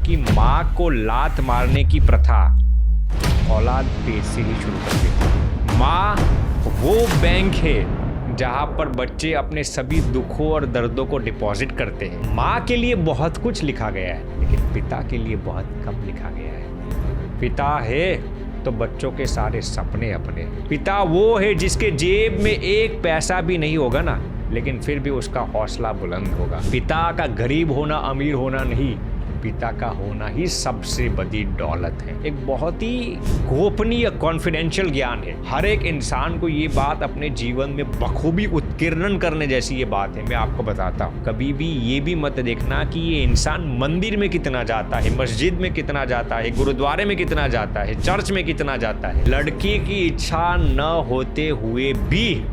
कि माँ को लात मारने की प्रथा औलाद पेट से ही शुरू कर देती। माँ वो बैंक है जहाँ पर बच्चे अपने सभी दुखों और दर्दों को डिपॉजिट करते हैं। माँ के लिए बहुत कुछ लिखा गया है, लेकिन पिता के लिए बहुत कम लिखा गया है। पिता है तो बच्चों के सारे सपने अपने। पिता वो है जिसके जेब में एक पैसा भी नहीं होगा ना, लेकिन फिर भी उसका हौसला बुलंद होगा। पिता का गरीब होना अमीर होना नहीं, पिता का होना ही सबसे बड़ी दौलत है। एक बहुत ही गोपनीय कॉन्फिडेंशियल ज्ञान है। हर एक इंसान को ये बात अपने जीवन में बखूबी उत्कीर्णन करने जैसी ये बात है। मैं आपको बताता हूँ, कभी भी ये भी मत देखना कि ये इंसान मंदिर में कितना जाता है, मस्जिद में कितना जाता है, गुरुद्वारे में कितना जाता है, चर्च में कितना जाता है। लड़की की इच्छा न होते हुए भी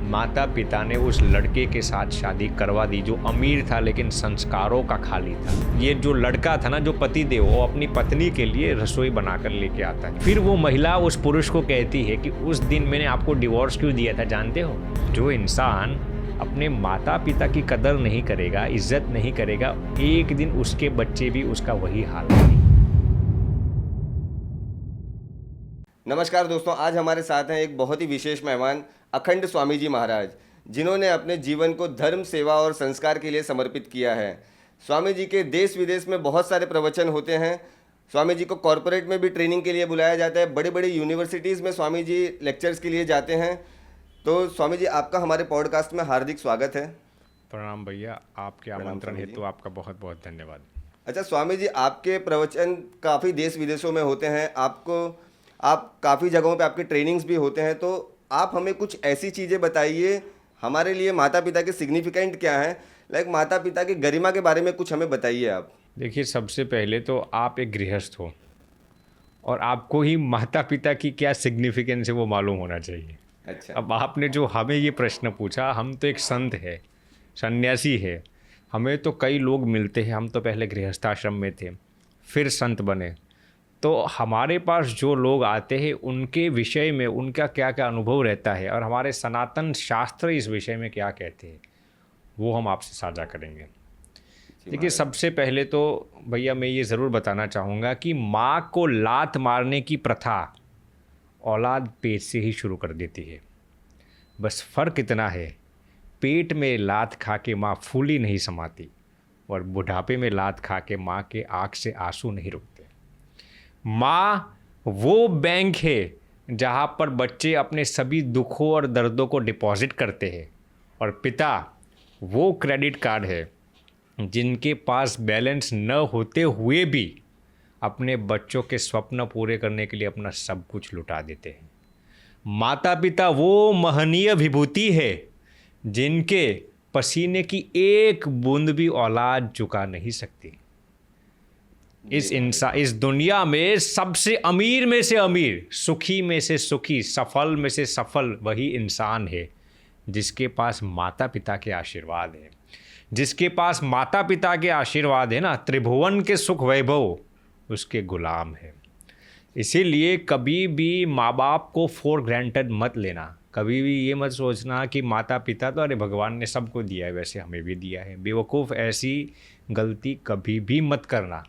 माता पिता ने उस लड़के के साथ शादी करवा दी जो अमीर था लेकिन संस्कारों का खाली था। ये जो लड़का था ना, जो पति देव, वो अपनी पत्नी के लिए रसोई बनाकर लेके आता है। फिर वो महिला उस पुरुष को कहती है कि उस दिन मैंने आपको डिवोर्स क्यों दिया था जानते हो? जो इंसान अपने माता पिता की कदर नहीं करेगा, इज्जत नहीं करेगा, एक दिन उसके बच्चे भी उसका वही हाल करेंगे। नमस्कार दोस्तों, आज हमारे साथ हैं एक बहुत ही विशेष मेहमान अखंड स्वामी जी महाराज, जिन्होंने अपने जीवन को धर्म, सेवा और संस्कार के लिए समर्पित किया है। स्वामी जी के देश विदेश में बहुत सारे प्रवचन होते हैं। स्वामी जी को कॉरपोरेट में भी ट्रेनिंग के लिए बुलाया जाता है। बड़े बड़े यूनिवर्सिटीज़ में स्वामी जी लेक्चर्स के लिए जाते हैं। तो स्वामी जी, आपका हमारे पॉडकास्ट में हार्दिक स्वागत है। प्रणाम भैया, आपके आमंत्रण हेतु आपका बहुत बहुत धन्यवाद। अच्छा स्वामी जी, आपके प्रवचन काफ़ी देश विदेशों में होते हैं। आप काफ़ी जगहों पे आपके ट्रेनिंग्स भी होते हैं, तो आप हमें कुछ ऐसी चीज़ें बताइए हमारे लिए माता पिता के सिग्निफिकेंट क्या हैं, लाइक माता पिता की गरिमा के बारे में कुछ हमें बताइए आप। देखिए, सबसे पहले तो आप एक गृहस्थ हो और आपको ही माता पिता की क्या सिग्निफिकेंस है वो मालूम होना चाहिए। अच्छा। अब आपने जो हमें ये प्रश्न पूछा, हम तो एक संत है, सन्यासी है, हमें तो कई लोग मिलते हैं। हम तो पहले गृहस्थाश्रम में थे, फिर संत बने। तो हमारे पास जो लोग आते हैं उनके विषय में उनका क्या क्या अनुभव रहता है और हमारे सनातन शास्त्र इस विषय में क्या कहते हैं, वो हम आपसे साझा करेंगे। देखिए, सबसे पहले तो भैया मैं ये ज़रूर बताना चाहूँगा कि माँ को लात मारने की प्रथा औलाद पेट से ही शुरू कर देती है। बस फ़र्क इतना है, पेट में लात खा के माँ फूली नहीं समाती और बुढ़ापे में लात खा के माँ के आँख से आंसू नहीं रुकते। माँ वो बैंक है जहाँ पर बच्चे अपने सभी दुखों और दर्दों को डिपॉजिट करते हैं, और पिता वो क्रेडिट कार्ड है जिनके पास बैलेंस न होते हुए भी अपने बच्चों के स्वप्न पूरे करने के लिए अपना सब कुछ लुटा देते हैं। माता पिता वो महनीय विभूति है जिनके पसीने की एक बूंद भी औलाद चुका नहीं सकती। इस दुनिया में सबसे अमीर में से अमीर, सुखी में से सुखी, सफल में से सफल वही इंसान है जिसके पास माता पिता के आशीर्वाद है। जिसके पास माता पिता के आशीर्वाद है ना, त्रिभुवन के सुख वैभव उसके गुलाम है। इसीलिए कभी भी माँ बाप को फॉर ग्रांटेड मत लेना। कभी भी ये मत सोचना कि माता पिता तो अरे भगवान ने सबको दिया है, वैसे हमें भी दिया है। बेवकूफ़, ऐसी गलती कभी भी मत करना।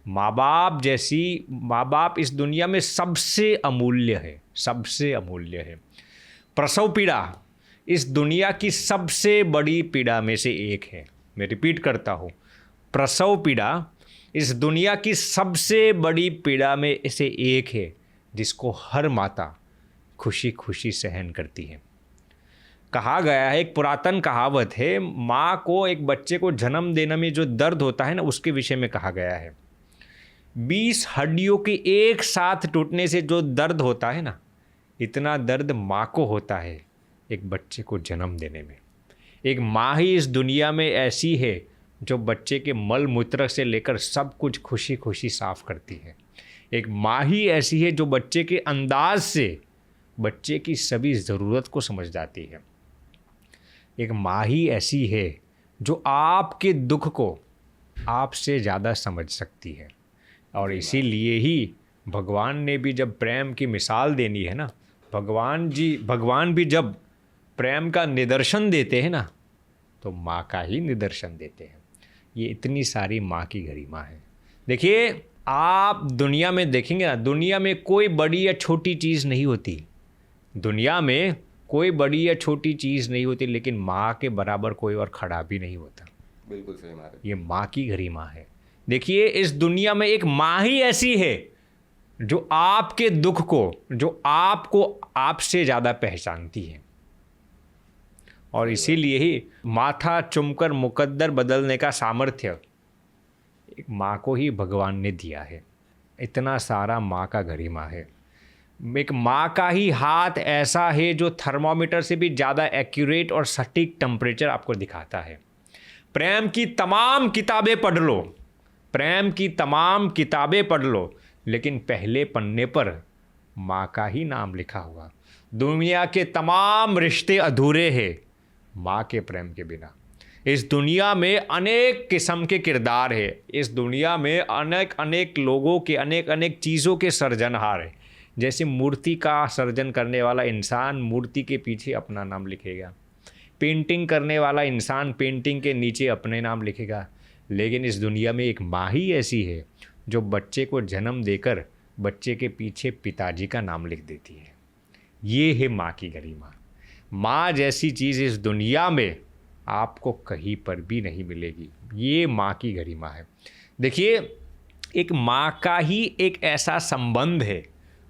माँ बाप इस दुनिया में सबसे अमूल्य है, सबसे अमूल्य है। प्रसव पीड़ा इस दुनिया की सबसे बड़ी पीड़ा में से एक है। मैं रिपीट करता हूँ, प्रसव पीड़ा इस दुनिया की सबसे बड़ी पीड़ा में से एक है जिसको हर माता खुशी खुशी सहन करती है। कहा गया है, एक पुरातन कहावत है, माँ को एक बच्चे को जन्म देने में जो दर्द होता है ना, उसके विषय में कहा गया है। 20 हड्डियों के एक साथ टूटने से जो दर्द होता है ना, इतना दर्द माँ को होता है एक बच्चे को जन्म देने में। एक माँ ही इस दुनिया में ऐसी है जो बच्चे के मल मूत्र से लेकर सब कुछ खुशी खुशी साफ करती है। एक माँ ही ऐसी है जो बच्चे के अंदाज से बच्चे की सभी ज़रूरत को समझ जाती है। एक माँ ही ऐसी है जो आपके दुख को आपसे ज़्यादा समझ सकती है। और इसीलिए ही भगवान ने भी जब प्रेम की मिसाल देनी है ना, भगवान भी जब प्रेम का निदर्शन देते हैं ना, तो माँ का ही निदर्शन देते हैं। ये इतनी सारी माँ की गरिमा है। देखिए, आप दुनिया में देखेंगे ना, दुनिया में कोई बड़ी या छोटी चीज़ नहीं होती। दुनिया में कोई बड़ी या छोटी चीज़ नहीं होती, लेकिन माँ के बराबर कोई और खड़ा भी नहीं होता। बिल्कुल सही महाराज। ये माँ की गरिमा है। देखिए, इस दुनिया में एक माँ ही ऐसी है जो आपके दुख को, जो आपको आपसे ज़्यादा पहचानती है। और इसीलिए ही माथा चुमकर मुकद्दर बदलने का सामर्थ्य एक माँ को ही भगवान ने दिया है। इतना सारा माँ का गरिमा है। एक माँ का ही हाथ ऐसा है जो थर्मोमीटर से भी ज़्यादा एक्यूरेट और सटीक टेम्परेचर आपको दिखाता है। प्रेम की तमाम किताबें पढ़ लो, प्रेम की तमाम किताबें पढ़ लो, लेकिन पहले पन्ने पर माँ का ही नाम लिखा हुआ। दुनिया के तमाम रिश्ते अधूरे हैं माँ के प्रेम के बिना। इस दुनिया में अनेक किस्म के किरदार है, इस दुनिया में अनेक अनेक लोगों के, अनेक अनेक चीज़ों के सर्जनहार है। जैसे मूर्ति का सर्जन करने वाला इंसान मूर्ति के पीछे अपना नाम लिखेगा, पेंटिंग करने वाला इंसान पेंटिंग के नीचे अपने नाम लिखेगा, लेकिन इस दुनिया में एक माँ ही ऐसी है जो बच्चे को जन्म देकर बच्चे के पीछे पिताजी का नाम लिख देती है। ये है माँ की गरिमा। माँ जैसी चीज़ इस दुनिया में आपको कहीं पर भी नहीं मिलेगी। ये माँ की गरिमा है। देखिए, एक माँ का ही एक ऐसा संबंध है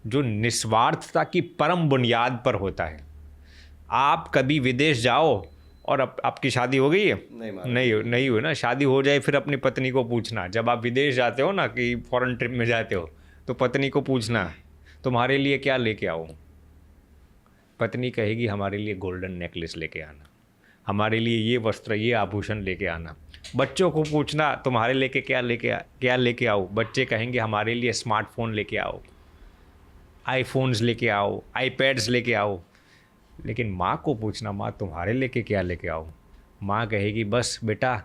जो निस्वार्थता की परम बुनियाद पर होता है। आप कभी विदेश जाओ और आपकी शादी हो गई है? नहीं हुई ना। शादी हो जाए फिर अपनी पत्नी को पूछना, जब आप विदेश जाते हो ना, कि फॉरेन ट्रिप में जाते हो, तो पत्नी को पूछना तुम्हारे लिए क्या लेके आओ। पत्नी कहेगी हमारे लिए गोल्डन नेकलेस लेके आना, हमारे लिए ये वस्त्र, ये आभूषण लेके आना। बच्चों को पूछना तुम्हारे लेके क्या लेके आओ। बच्चे कहेंगे हमारे लिए स्मार्टफोन लेके आओ, आईफोन्स लेके आओ, आईपैड्स लेके आओ। लेकिन माँ को पूछना माँ तुम्हारे लेके क्या लेके आओ। माँ कहेगी बस बेटा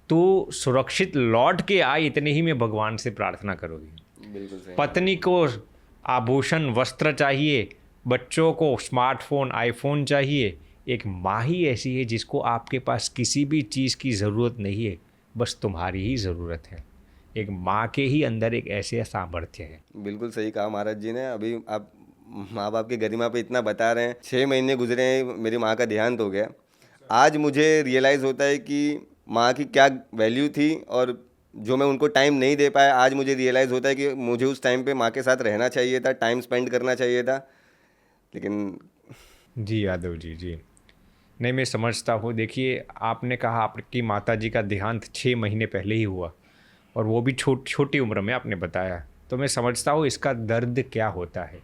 तू सुरक्षित लौट के आए, इतने ही में भगवान से प्रार्थना करोगी। बिल्कुल सही। पत्नी को आभूषण वस्त्र चाहिए, बच्चों को स्मार्टफोन आईफोन चाहिए। एक माँ ही ऐसी है जिसको आपके पास किसी भी चीज़ की ज़रूरत नहीं है, बस तुम्हारी ही ज़रूरत है। एक माँ के ही अंदर एक ऐसे सामर्थ्य है। बिल्कुल सही कहा महाराज जी ने। अभी आप माँ बाप की गरिमा पे इतना बता रहे हैं, 6 महीने गुजरे हैं, मेरी माँ का देहांत हो गया। आज मुझे रियलाइज़ होता है कि माँ की क्या वैल्यू थी, और जो मैं उनको टाइम नहीं दे पाया, आज मुझे रियलाइज़ होता है कि मुझे उस टाइम पे माँ के साथ रहना चाहिए था, टाइम स्पेंड करना चाहिए था। लेकिन जी यादव जी, नहीं, मैं समझता हूँ। देखिए, आपने कहा आपकी माताजी का देहांत 6 महीने पहले ही हुआ, और वो भी छोटी उम्र में आपने बताया, तो मैं समझता हूँ इसका दर्द क्या होता है।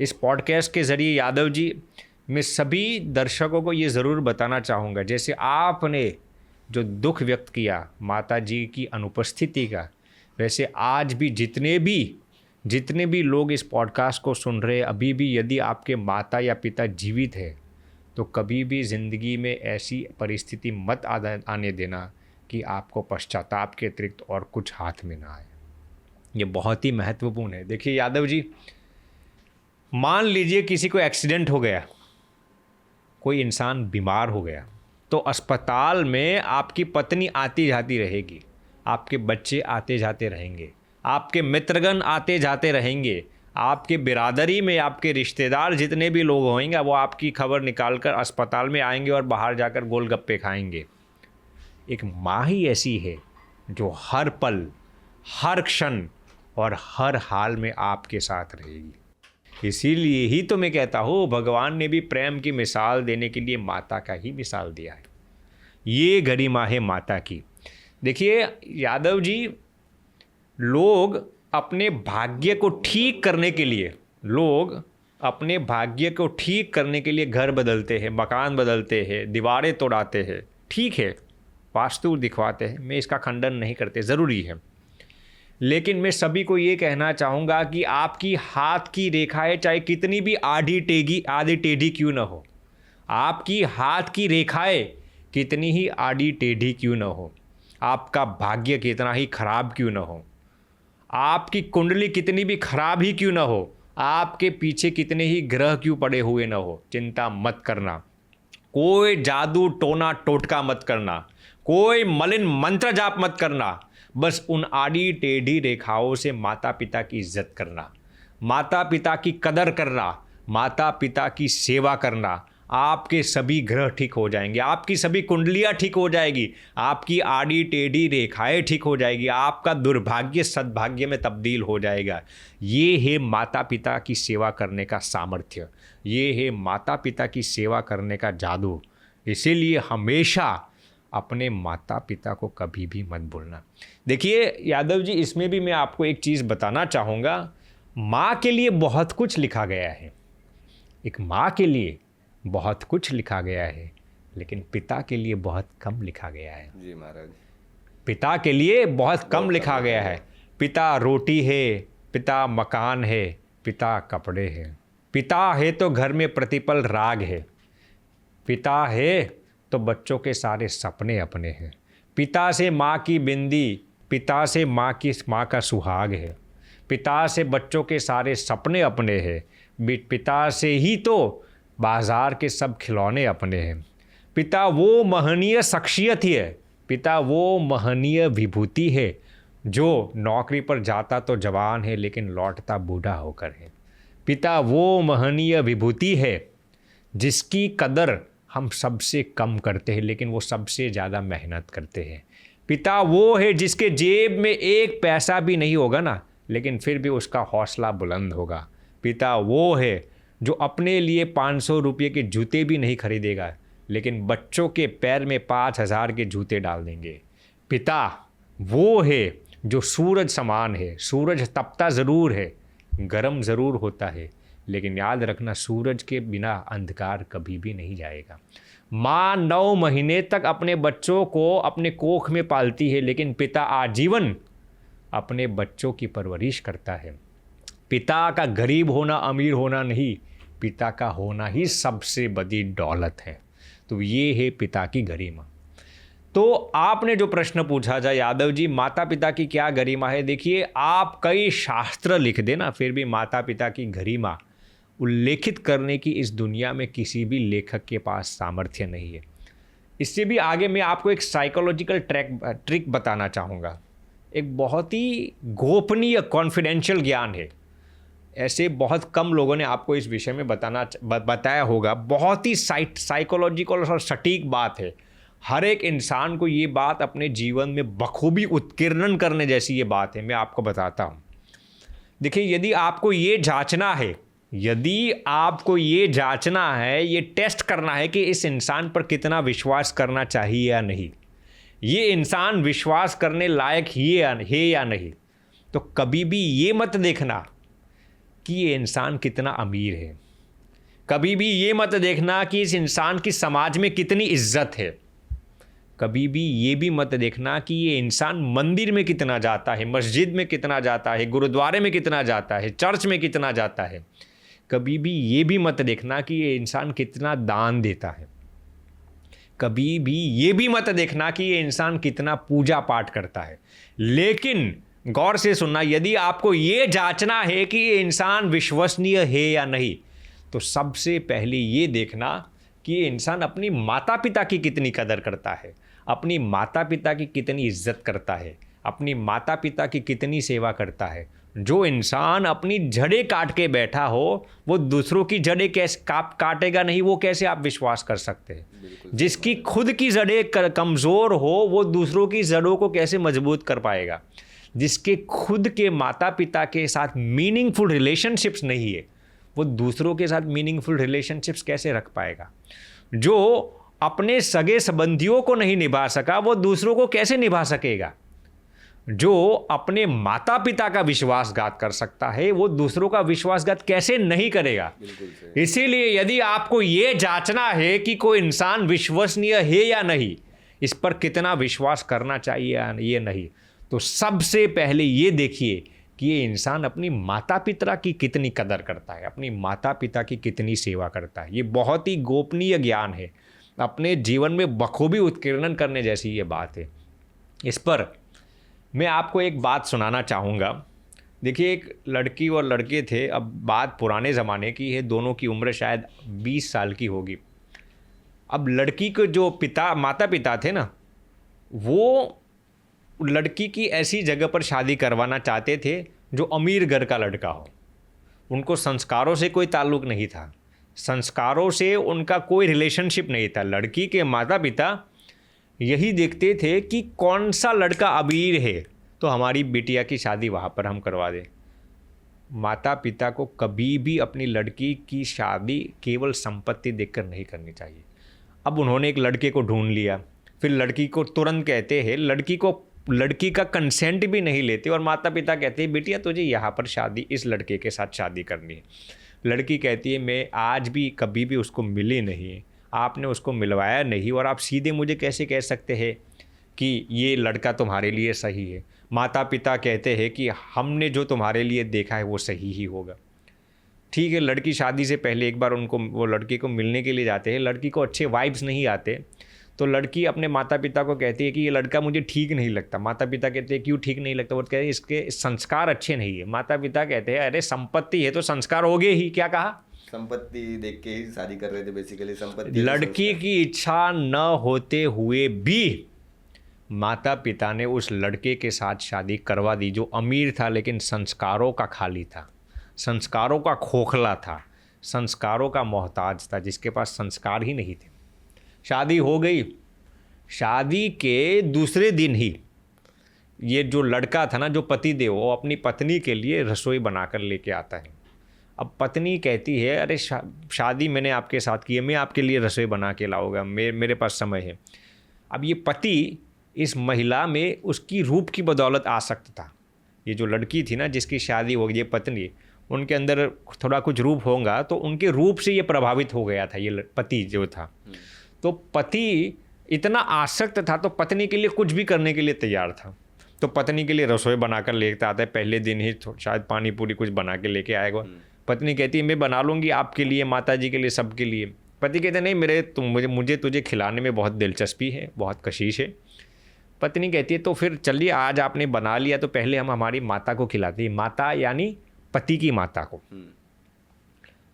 इस पॉडकास्ट के ज़रिए यादव जी, मैं सभी दर्शकों को ये ज़रूर बताना चाहूँगा, जैसे आपने जो दुख व्यक्त किया माताजी की अनुपस्थिति का, वैसे आज भी जितने भी लोग इस पॉडकास्ट को सुन रहे हैं, अभी भी यदि आपके माता या पिता जीवित है, तो कभी भी ज़िंदगी में ऐसी परिस्थिति मत आने देना कि आपको पश्चाताप के अतिरिक्त और कुछ हाथ में ना आए। ये बहुत ही महत्वपूर्ण है। देखिए यादव जी, मान लीजिए किसी को एक्सीडेंट हो गया, कोई इंसान बीमार हो गया, तो अस्पताल में आपकी पत्नी आती जाती रहेगी, आपके बच्चे आते जाते रहेंगे, आपके मित्रगण आते जाते रहेंगे, आपके बिरादरी में आपके रिश्तेदार जितने भी लोग होंगे वो आपकी खबर निकालकर अस्पताल में आएंगे और बाहर जाकर गोलगप्पे खाएंगे। एक माँ ही ऐसी है जो हर पल, हर क्षण और हर हाल में आपके साथ रहेगी। इसीलिए ही तो मैं कहता हूँ, भगवान ने भी प्रेम की मिसाल देने के लिए माता का ही मिसाल दिया है। ये गरिमा है माता की। देखिए यादव जी, लोग अपने भाग्य को ठीक करने के लिए घर बदलते हैं, मकान बदलते हैं, दीवारें तोड़ाते हैं। ठीक है, वास्तु दिखवाते हैं, मैं इसका खंडन नहीं करते, ज़रूरी है। लेकिन मैं सभी को ये कहना चाहूँगा कि आपकी हाथ की रेखाएं चाहे कितनी भी आधी टेढ़ी क्यों न हो, आपकी हाथ की रेखाएं कितनी ही आधी टेढ़ी क्यों न हो, आपका भाग्य कितना ही खराब क्यों न हो, आपकी कुंडली कितनी भी खराब ही क्यों न हो, आपके पीछे कितने ही ग्रह क्यों पड़े हुए न हो, चिंता मत करना। कोई जादू टोना टोटका मत करना, कोई मलिन मंत्र जाप मत करना। बस उन आड़ी टेढ़ी रेखाओं से माता पिता की इज्जत करना, माता पिता की कदर करना, माता पिता की सेवा करना, आपके सभी ग्रह ठीक हो जाएंगे, आपकी सभी कुंडलियाँ ठीक हो जाएगी, आपकी आड़ी टेढ़ी रेखाएं ठीक हो जाएगी, आपका दुर्भाग्य सद्भाग्य में तब्दील हो जाएगा। ये है माता पिता की सेवा करने का सामर्थ्य, ये है माता पिता की सेवा करने का जादू। इसीलिए हमेशा अपने माता पिता को कभी भी मत भूलना। देखिए यादव जी, इसमें भी मैं आपको एक चीज़ बताना चाहूँगा। माँ के लिए बहुत कुछ लिखा गया है, एक माँ के लिए बहुत कुछ लिखा गया है, लेकिन पिता के लिए बहुत कम लिखा गया है। जी महाराज। पिता के लिए बहुत कम लिखा गया है। पिता रोटी है, पिता मकान है, पिता कपड़े हैं, पिता है तो घर में प्रतिपल राग है, पिता है तो बच्चों के सारे सपने अपने हैं, पिता से माँ की बिंदी, पिता से माँ का सुहाग है, पिता से बच्चों के सारे सपने अपने हैं, पिता से ही तो बाजार के सब खिलौने अपने हैं। पिता वो महनीय शख्सियत ही है, पिता वो महनीय विभूति है जो नौकरी पर जाता तो जवान है लेकिन लौटता बूढ़ा होकर है। पिता वो महनीय विभूति है जिसकी कदर हम सबसे कम करते हैं लेकिन वो सबसे ज़्यादा मेहनत करते हैं। पिता वो है जिसके जेब में एक पैसा भी नहीं होगा ना, लेकिन फिर भी उसका हौसला बुलंद होगा। पिता वो है जो अपने लिए 500 रुपये के जूते भी नहीं खरीदेगा लेकिन बच्चों के पैर में 5,000 के जूते डाल देंगे। पिता वो है जो सूरज समान है, सूरज तपता ज़रूर है, गर्म ज़रूर होता है, लेकिन याद रखना सूरज के बिना अंधकार कभी भी नहीं जाएगा। माँ 9 महीने तक अपने बच्चों को अपने कोख में पालती है लेकिन पिता आजीवन अपने बच्चों की परवरिश करता है। पिता का गरीब होना अमीर होना नहीं, पिता का होना ही सबसे बड़ी दौलत है। तो ये है पिता की गरिमा। तो आपने जो प्रश्न पूछा था यादव जी, माता पिता की क्या गरिमा है, देखिए आप कई शास्त्र लिख देना फिर भी माता पिता की गरिमा उल्लेखित करने की इस दुनिया में किसी भी लेखक के पास सामर्थ्य नहीं है। इससे भी आगे मैं आपको एक साइकोलॉजिकल ट्रिक बताना चाहूँगा। एक बहुत ही गोपनीय कॉन्फिडेंशियल ज्ञान है, ऐसे बहुत कम लोगों ने आपको इस विषय में बताया होगा। बहुत ही साइकोलॉजिकल और सटीक बात है। हर एक इंसान को ये बात अपने जीवन में बखूबी उत्कीर्णन करने जैसी ये बात है। मैं आपको बताता हूँ। देखिए, यदि आपको ये जांचना है, ये टेस्ट करना है कि इस इंसान पर कितना विश्वास करना चाहिए या नहीं, ये इंसान विश्वास करने लायक है या नहीं, तो कभी भी ये मत देखना कि ये इंसान कितना अमीर है, कभी भी ये मत देखना कि इस इंसान की समाज में कितनी इज्जत है, कभी भी ये भी मत देखना कि ये इंसान मंदिर में कितना जाता है, मस्जिद में कितना जाता है, गुरुद्वारे में कितना जाता है, चर्च में कितना जाता है। कभी भी ये भी मत देखना कि ये इंसान कितना दान देता है, कभी भी ये भी मत देखना कि ये इंसान कितना पूजा पाठ करता है। लेकिन गौर से सुनना, यदि आपको ये जांचना है कि ये इंसान विश्वसनीय है या नहीं, तो सबसे पहले ये देखना कि ये इंसान अपनी माता पिता की कितनी कदर करता है, अपनी माता पिता की कितनी इज्जत करता है, अपनी माता पिता की कितनी सेवा करता है। जो इंसान अपनी जड़ें काट के बैठा हो, वो दूसरों की जड़ें कैसे काटेगा नहीं, वो कैसे आप विश्वास कर सकते हैं। जिसकी खुद की जड़ें कमज़ोर हो, वो दूसरों की जड़ों को कैसे मजबूत कर पाएगा। जिसके खुद के माता पिता के साथ मीनिंगफुल रिलेशनशिप्स नहीं है, वो दूसरों के साथ मीनिंगफुल रिलेशनशिप्स कैसे रख पाएगा। जो अपने सगे संबंधियों को नहीं निभा सका, वो दूसरों को कैसे निभा सकेगा। जो अपने माता पिता का विश्वासघात कर सकता है, वो दूसरों का विश्वासघात कैसे नहीं करेगा। इसीलिए यदि आपको ये जांचना है कि कोई इंसान विश्वसनीय है या नहीं, इस पर कितना विश्वास करना चाहिए या ये नहीं, तो सबसे पहले ये देखिए कि ये इंसान अपनी माता पिता की कितनी कदर करता है, अपनी माता पिता की कितनी सेवा करता है। ये बहुत ही गोपनीय ज्ञान है, अपने जीवन में बखूबी उत्कीर्णन करने जैसी ये बात है। इस पर मैं आपको एक बात सुनाना चाहूँगा। देखिए, एक लड़की और लड़के थे, अब बात पुराने ज़माने की है, दोनों की उम्र शायद 20 साल की होगी। अब लड़की के जो माता पिता थे ना, वो लड़की की ऐसी जगह पर शादी करवाना चाहते थे जो अमीर घर का लड़का हो। उनको संस्कारों से कोई ताल्लुक़ नहीं था, संस्कारों से उनका कोई रिलेशनशिप नहीं था। लड़की के माता पिता यही देखते थे कि कौन सा लड़का अमीर है तो हमारी बिटिया की शादी वहाँ पर हम करवा दें। माता पिता को कभी भी अपनी लड़की की शादी केवल संपत्ति देखकर नहीं करनी चाहिए। अब उन्होंने एक लड़के को ढूंढ लिया, फिर लड़की को तुरंत कहते हैं, लड़की का कंसेंट भी नहीं लेते और माता पिता कहते हैं बेटिया तुझे यहाँ पर शादी इस लड़के के साथ शादी करनी है। लड़की कहती है मैं आज भी कभी भी उसको मिली नहीं, आपने उसको मिलवाया नहीं और आप सीधे मुझे कैसे कह सकते हैं कि ये लड़का तुम्हारे लिए सही है। माता पिता कहते हैं कि हमने जो तुम्हारे लिए देखा है वो सही ही होगा। ठीक है, लड़की शादी से पहले एक बार वो लड़की को मिलने के लिए जाते हैं, लड़की को अच्छे वाइब्स नहीं आते तो लड़की अपने माता पिता को कहती है कि ये लड़का मुझे ठीक नहीं लगता। माता पिता कहते हैं क्यों ठीक नहीं लगता? वो कहते हैं इसके संस्कार अच्छे नहीं है। माता पिता कहते हैं अरे संपत्ति है तो संस्कार हो गए ही। क्या कहा? संपत्ति देख के ही शादी कर रहे थे बेसिकली। संपत्ति लड़की की इच्छा न होते हुए भी माता पिता ने उस लड़के के साथ शादी करवा दी जो अमीर था लेकिन संस्कारों का खाली था, संस्कारों का खोखला था, संस्कारों का मोहताज था, जिसके पास संस्कार ही नहीं थे। शादी हो गई। शादी के दूसरे दिन ही ये जो लड़का था ना, जो पति देव, वो अपनी पत्नी के लिए रसोई बनाकर लेके आता है। अब पत्नी कहती है अरे शादी मैंने आपके साथ की है, मैं आपके लिए रसोई बना के लाऊंगा, मेरे पास समय है। अब ये पति इस महिला में उसकी रूप की बदौलत आसक्त था। ये जो लड़की थी ना जिसकी शादी हो गई, ये पत्नी, उनके अंदर थोड़ा कुछ रूप होगा तो उनके रूप से ये प्रभावित हो गया था ये पति जो था। तो पति इतना आसक्त था तो पत्नी के लिए कुछ भी करने के लिए तैयार था। तो पत्नी के लिए रसोई बनाकर लेकर आता है, पहले दिन ही शायद पानी पूरी कुछ बना के लेके आएगा। पत्नी कहती है मैं बना लूँगी आपके लिए, माता जी के लिए, सबके लिए। पति कहते नहीं मुझे तुझे खिलाने में बहुत दिलचस्पी है, बहुत कशिश है। पत्नी कहती है तो फिर चलिए आज आपने बना लिया तो पहले हम हमारी माता को खिलाते हैं। माता यानी पति की माता को।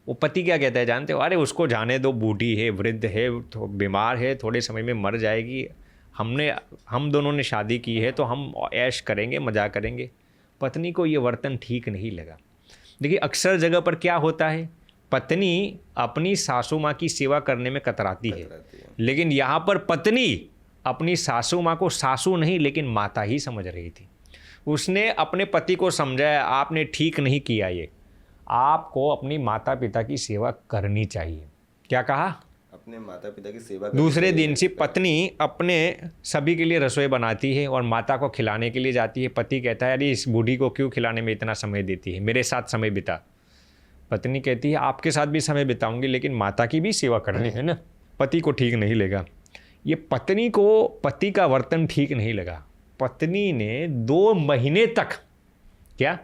वो पति क्या कहता है जानते हो? अरे उसको जाने दो, बूढ़ी है, वृद्ध है, तो बीमार है, थोड़े समय में मर जाएगी। हम दोनों ने शादी की है तो हम ऐश करेंगे, मजा करेंगे। पत्नी को ये वर्तन ठीक नहीं लगा। देखिए अक्सर जगह पर क्या होता है, पत्नी अपनी सासू माँ की सेवा करने में कतराती है, लेकिन यहाँ पर पत्नी अपनी सासू माँ को सासू नहीं लेकिन माता ही समझ रही थी। उसने अपने पति को समझाया आपने ठीक नहीं किया, ये आपको अपनी माता पिता की सेवा करनी चाहिए। क्या कहा? अपने माता पिता की सेवा। दूसरे दिन से पत्नी अपने सभी के लिए रसोई बनाती है और माता को खिलाने के लिए जाती है। पति कहता है अरे इस बूढ़ी को क्यों खिलाने में इतना समय देती है, मेरे साथ समय बिता। पत्नी कहती है आपके साथ भी समय बिताऊंगी लेकिन माता की भी सेवा करनी है ना। पति को ठीक नहीं लगा। ये पत्नी को पति का वर्तन ठीक नहीं लगा। पत्नी ने 2 महीने तक, क्या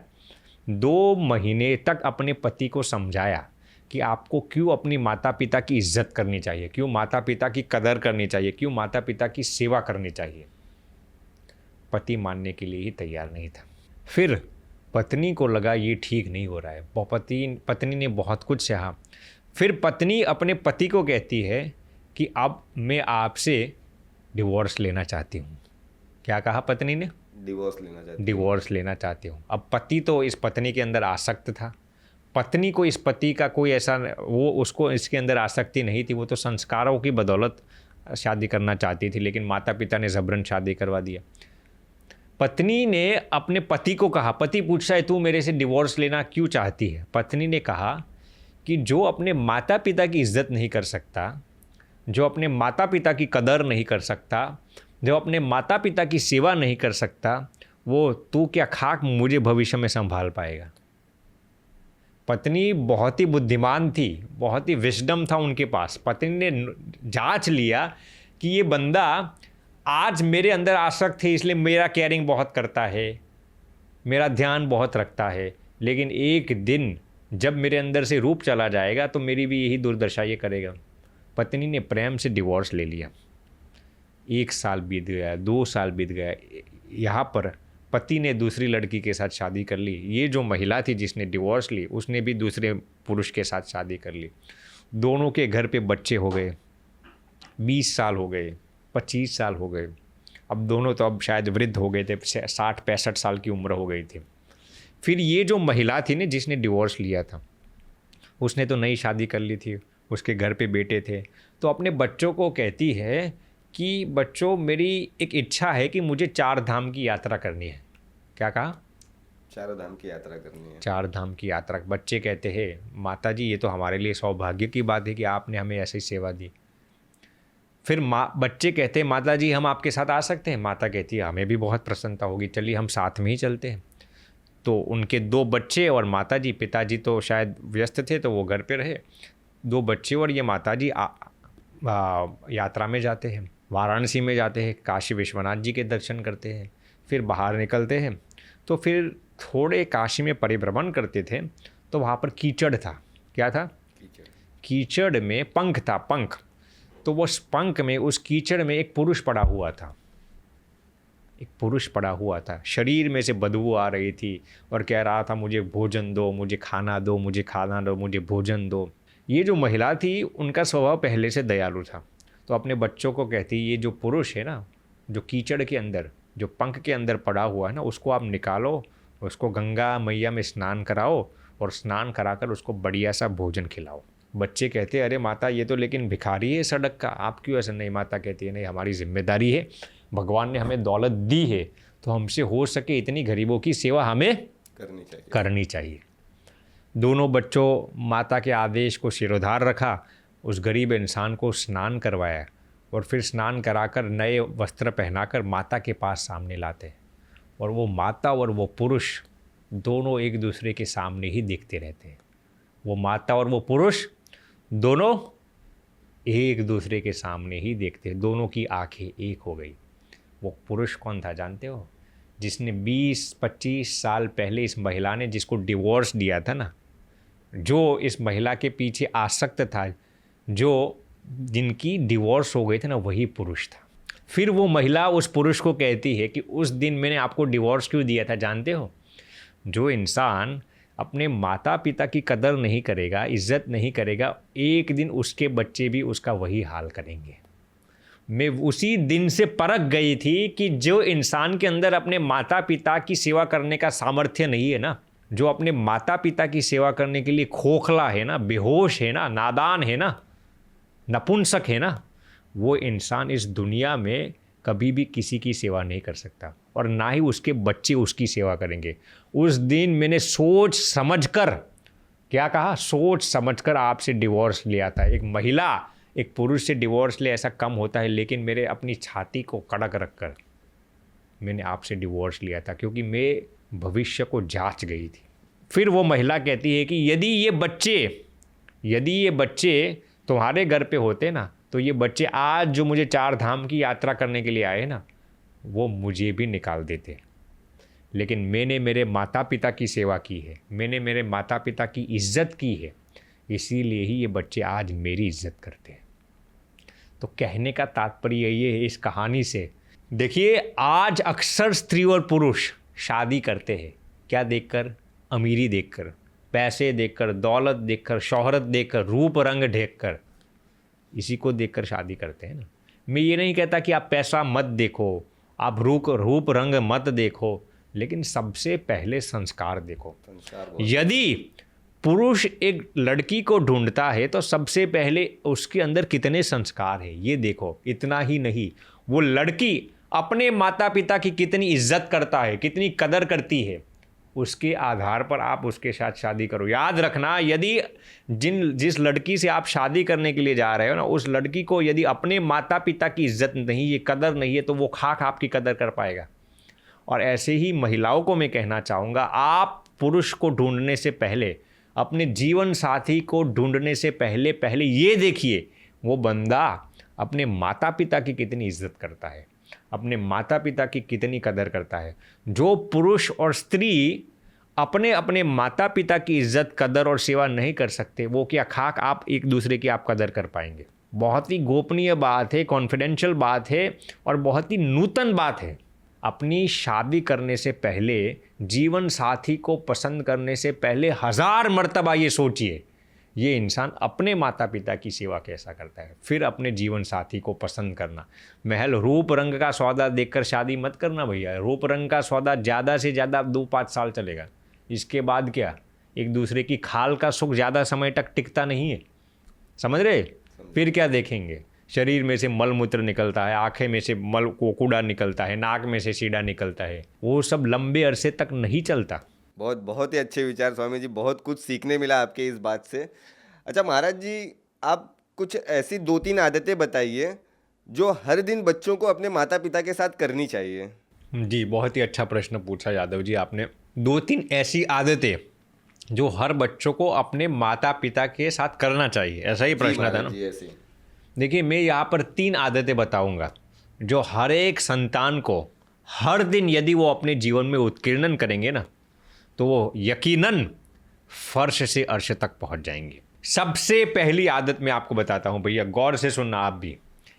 2 महीने तक अपने पति को समझाया कि आपको क्यों अपनी माता पिता की इज्जत करनी चाहिए, क्यों माता पिता की कदर करनी चाहिए, क्यों माता पिता की सेवा करनी चाहिए। पति मानने के लिए ही तैयार नहीं था। फिर पत्नी को लगा ये ठीक नहीं हो रहा है। पत्नी ने बहुत कुछ सहा। फिर पत्नी अपने पति को कहती है कि अब मैं आपसे डिवोर्स लेना चाहती हूँ। क्या कहा पत्नी ने? डिवोर्स लेना चाहती हूँ। अब पति तो इस पत्नी के अंदर आसक्त था। पत्नी को इस पति का कोई ऐसा, वो उसको इसके अंदर आसक्ति नहीं थी। वो तो संस्कारों की बदौलत शादी करना चाहती थी, लेकिन माता पिता ने ज़बरन शादी करवा दिया। पत्नी ने अपने पति को कहा, पति पूछता है तू मेरे से डिवोर्स लेना क्यों चाहती है? पत्नी ने कहा कि जो अपने माता पिता की इज्जत नहीं कर सकता, जो अपने माता पिता की कदर नहीं कर सकता, जो अपने माता पिता की सेवा नहीं कर सकता, वो तू क्या खाक मुझे भविष्य में संभाल पाएगा। पत्नी बहुत ही बुद्धिमान थी, बहुत ही विजडम था उनके पास। पत्नी ने जांच लिया कि ये बंदा आज मेरे अंदर आसक्त है, इसलिए मेरा केयरिंग बहुत करता है, मेरा ध्यान बहुत रखता है, लेकिन एक दिन जब मेरे अंदर से रूप चला जाएगा तो मेरी भी यही दुर्दशा ये करेगा। पत्नी ने प्रेम से डिवोर्स ले लिया। 1 साल बीत गया, 2 साल बीत गया। यहाँ पर पति ने दूसरी लड़की के साथ शादी कर ली। ये जो महिला थी जिसने डिवोर्स ली, उसने भी दूसरे पुरुष के साथ शादी कर ली। दोनों के घर पे बच्चे हो गए। 20 साल हो गए, 25 साल हो गए। अब दोनों तो अब शायद वृद्ध हो गए थे, 60-65 साल की उम्र हो गई थी। फिर ये जो महिला थी ना जिसने डिवोर्स लिया था, उसने तो नई शादी कर ली थी, उसके घर पे बेटे थे, तो अपने बच्चों को कहती है कि बच्चों मेरी एक इच्छा है कि मुझे 4 धाम की यात्रा करनी है। क्या कहा? 4 धाम की यात्रा करनी है। 4 धाम की यात्रा। बच्चे कहते हैं माता जी ये तो हमारे लिए सौभाग्य की बात है कि आपने हमें ऐसी सेवा दी। फिर बच्चे कहते हैं माता जी हम आपके साथ आ सकते हैं? माता कहती है हमें भी बहुत प्रसन्नता होगी, चलिए हम साथ में ही चलते हैं। तो उनके 2 बच्चे और माता जी, पिताजी तो शायद व्यस्त थे तो वो घर पे रहे, 2 बच्चे और ये माता जी यात्रा में जाते हैं, वाराणसी में जाते हैं, काशी विश्वनाथ जी के दर्शन करते हैं, फिर बाहर निकलते हैं। तो फिर थोड़े काशी में परिभ्रमण करते थे तो वहाँ पर कीचड़ था। क्या था? कीचड़ में पंख था, पंख। तो वो पंख में, उस कीचड़ में एक पुरुष पड़ा हुआ था, एक पुरुष पड़ा हुआ था, शरीर में से बदबू आ रही थी और कह रहा था मुझे भोजन दो, मुझे खाना दो, मुझे खाना दो, मुझे भोजन दो। ये जो महिला थी उनका स्वभाव पहले से दयालु था, तो अपने बच्चों को कहती ये जो पुरुष है ना, जो कीचड़ के अंदर, जो पंख के अंदर पड़ा हुआ है ना, उसको आप निकालो, उसको गंगा मैया में स्नान कराओ और स्नान कराकर उसको बढ़िया सा भोजन खिलाओ। बच्चे कहते हैं अरे माता ये तो लेकिन भिखारी है सड़क का, आप क्यों ऐसा? नहीं, माता कहती है नहीं, हमारी जिम्मेदारी है, भगवान ने हमें दौलत दी है तो हमसे हो सके इतनी गरीबों की सेवा हमें करनी चाहिए। दोनों बच्चों माता के आदेश को सिरोधार रखा, उस गरीब इंसान को स्नान करवाया और फिर स्नान कराकर नए वस्त्र पहनाकर माता के पास सामने लाते। और वो माता और वो पुरुष दोनों एक दूसरे के सामने ही देखते रहते हैं। वो माता और वो पुरुष दोनों एक दूसरे के सामने ही देखते हैं, दोनों की आंखें एक हो गई। वो पुरुष कौन था जानते हो? जिसने 20-25 साल पहले इस महिला ने जिसको डिवोर्स दिया था ना, जो इस महिला के पीछे आसक्त था, जो जिनकी डिवोर्स हो गई थी ना, वही पुरुष था। फिर वो महिला उस पुरुष को कहती है कि उस दिन मैंने आपको डिवोर्स क्यों दिया था जानते हो? जो इंसान अपने माता पिता की कदर नहीं करेगा, इज्जत नहीं करेगा, एक दिन उसके बच्चे भी उसका वही हाल करेंगे। मैं उसी दिन से परख गई थी कि जो इंसान के अंदर अपने माता पिता की सेवा करने का सामर्थ्य नहीं है ना, जो अपने माता पिता की सेवा करने के लिए खोखला है ना, बेहोश है ना, नादान है ना, नपुंसक है ना, वो इंसान इस दुनिया में कभी भी किसी की सेवा नहीं कर सकता और ना ही उसके बच्चे उसकी सेवा करेंगे। उस दिन मैंने सोच समझकर, क्या कहा? सोच समझकर आपसे डिवोर्स लिया था। एक महिला एक पुरुष से डिवोर्स ले ऐसा कम होता है, लेकिन मेरे अपनी छाती को कड़क रखकर मैंने आपसे डिवोर्स लिया था, क्योंकि मैं भविष्य को जांच गई थी। फिर वो महिला कहती है कि यदि ये बच्चे तुम्हारे घर पे होते ना, तो ये बच्चे आज जो मुझे 4 धाम की यात्रा करने के लिए आए ना, वो मुझे भी निकाल देते। लेकिन मैंने मेरे माता पिता की सेवा की है, मैंने मेरे माता पिता की इज्जत की है, इसीलिए ही ये बच्चे आज मेरी इज्जत करते हैं। तो कहने का तात्पर्य ये है इस कहानी से, देखिए आज अक्सर स्त्री और पुरुष शादी करते हैं, क्या देखकर? अमीरी देखकर, पैसे देखकर, दौलत देखकर, शोहरत देखकर, रूप रंग देखकर, इसी को देखकर शादी करते हैं ना। मैं ये नहीं कहता कि आप पैसा मत देखो, आप रूप रंग मत देखो, लेकिन सबसे पहले संस्कार देखो। यदि पुरुष एक लड़की को ढूंढता है तो सबसे पहले उसके अंदर कितने संस्कार है ये देखो। इतना ही नहीं, वो लड़की अपने माता पिता की कितनी इज्जत करता है, कितनी कदर करती है, उसके आधार पर आप उसके साथ शादी करो। याद रखना, यदि जिस लड़की से आप शादी करने के लिए जा रहे हो ना, उस लड़की को यदि अपने माता पिता की इज्जत नहीं, ये कदर नहीं है, तो वो खाक आपकी कदर कर पाएगा। और ऐसे ही महिलाओं को मैं कहना चाहूँगा, आप पुरुष को ढूंढने से पहले, अपने जीवन साथी को ढूंढने से पहले ये देखिए वो बंदा अपने माता पिता की कितनी इज्जत करता है, अपने माता पिता की कितनी कदर करता है। जो पुरुष और स्त्री अपने अपने माता पिता की इज्जत, कदर और सेवा नहीं कर सकते, वो क्या खाक आप एक दूसरे की आप कदर कर पाएंगे? बहुत ही गोपनीय बात है, कॉन्फिडेंशियल बात है और बहुत ही नूतन बात है। अपनी शादी करने से पहले, जीवन साथी को पसंद करने से पहले 1000 मर्तबा ये सोचिए ये इंसान अपने माता पिता की सेवा कैसा करता है। फिर अपने जीवन साथी को पसंद करना। महल रूप रंग का सौदा देखकर शादी मत करना भैया। रूप रंग का सौदा ज़्यादा से ज़्यादा 2-5 साल चलेगा, इसके बाद क्या, एक दूसरे की खाल का सुख ज़्यादा समय तक टिकता नहीं है, समझ रहे। फिर क्या देखेंगे, शरीर में से मल मूत्र निकलता है, आँखें में से मल कोकूड़ा निकलता है, नाक में से सीधा निकलता है, वो सब लंबे अरसे तक नहीं चलता। बहुत ही अच्छे विचार स्वामी जी, बहुत कुछ सीखने मिला आपके इस बात से। अच्छा महाराज जी, आप कुछ ऐसी 2-3 आदतें बताइए जो हर दिन बच्चों को अपने माता पिता के साथ करनी चाहिए। जी, बहुत ही अच्छा प्रश्न पूछा यादव जी आपने। 2-3 ऐसी आदतें जो हर बच्चों को अपने माता पिता के साथ करना चाहिए, ऐसा ही प्रश्न था ना। जी ऐसी। देखिए, मैं यहाँ पर 3 आदतें बताऊंगा जो हर एक संतान को हर दिन यदि वो अपने जीवन में उत्कीर्णन करेंगे ना, तो वो यकीनन फर्श से अर्श तक पहुँच जाएंगे। सबसे पहली आदत मैं आपको बताता हूँ भैया, गौर से सुनना आप भी।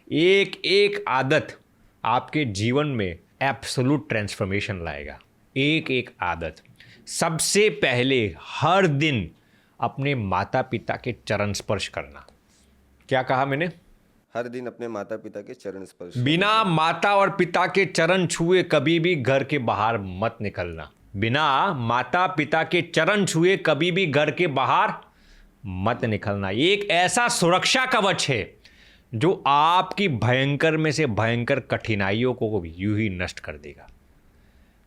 एक एक आदत आपके जीवन में एब्सोल्यूट ट्रांसफॉर्मेशन लाएगा। एक एक आदत। सबसे पहले हर दिन अपने माता पिता के चरण स्पर्श करना। क्या कहा मैंने? हर दिन अपने माता पिता के चरण स्पर्श। बिना माता और पिता के चरण छुए कभी भी घर के बाहर मत निकलना। बिना माता पिता के चरण छुए कभी भी घर के बाहर मत निकलना। एक ऐसा सुरक्षा कवच है जो आपकी भयंकर में से भयंकर कठिनाइयों को भी यूं ही नष्ट कर देगा।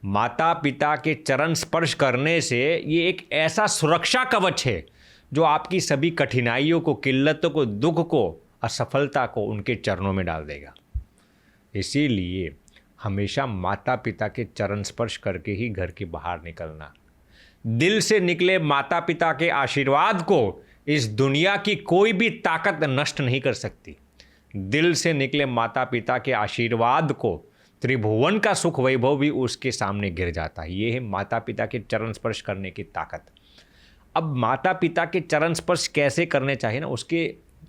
माता पिता के चरण स्पर्श करने से ये एक ऐसा सुरक्षा कवच है जो आपकी सभी कठिनाइयों को, किल्लतों को, दुख को, असफलता को उनके चरणों में डाल देगा। इसीलिए हमेशा माता पिता के चरण स्पर्श करके ही घर के बाहर निकलना। दिल से निकले माता पिता के आशीर्वाद को इस दुनिया की कोई भी ताकत नष्ट नहीं कर सकती। दिल से निकले माता पिता के आशीर्वाद को त्रिभुवन का सुख वैभव भी उसके सामने गिर जाता है। ये है माता पिता के चरण स्पर्श करने की ताकत। अब माता पिता के चरण स्पर्श कैसे करने चाहिए ना,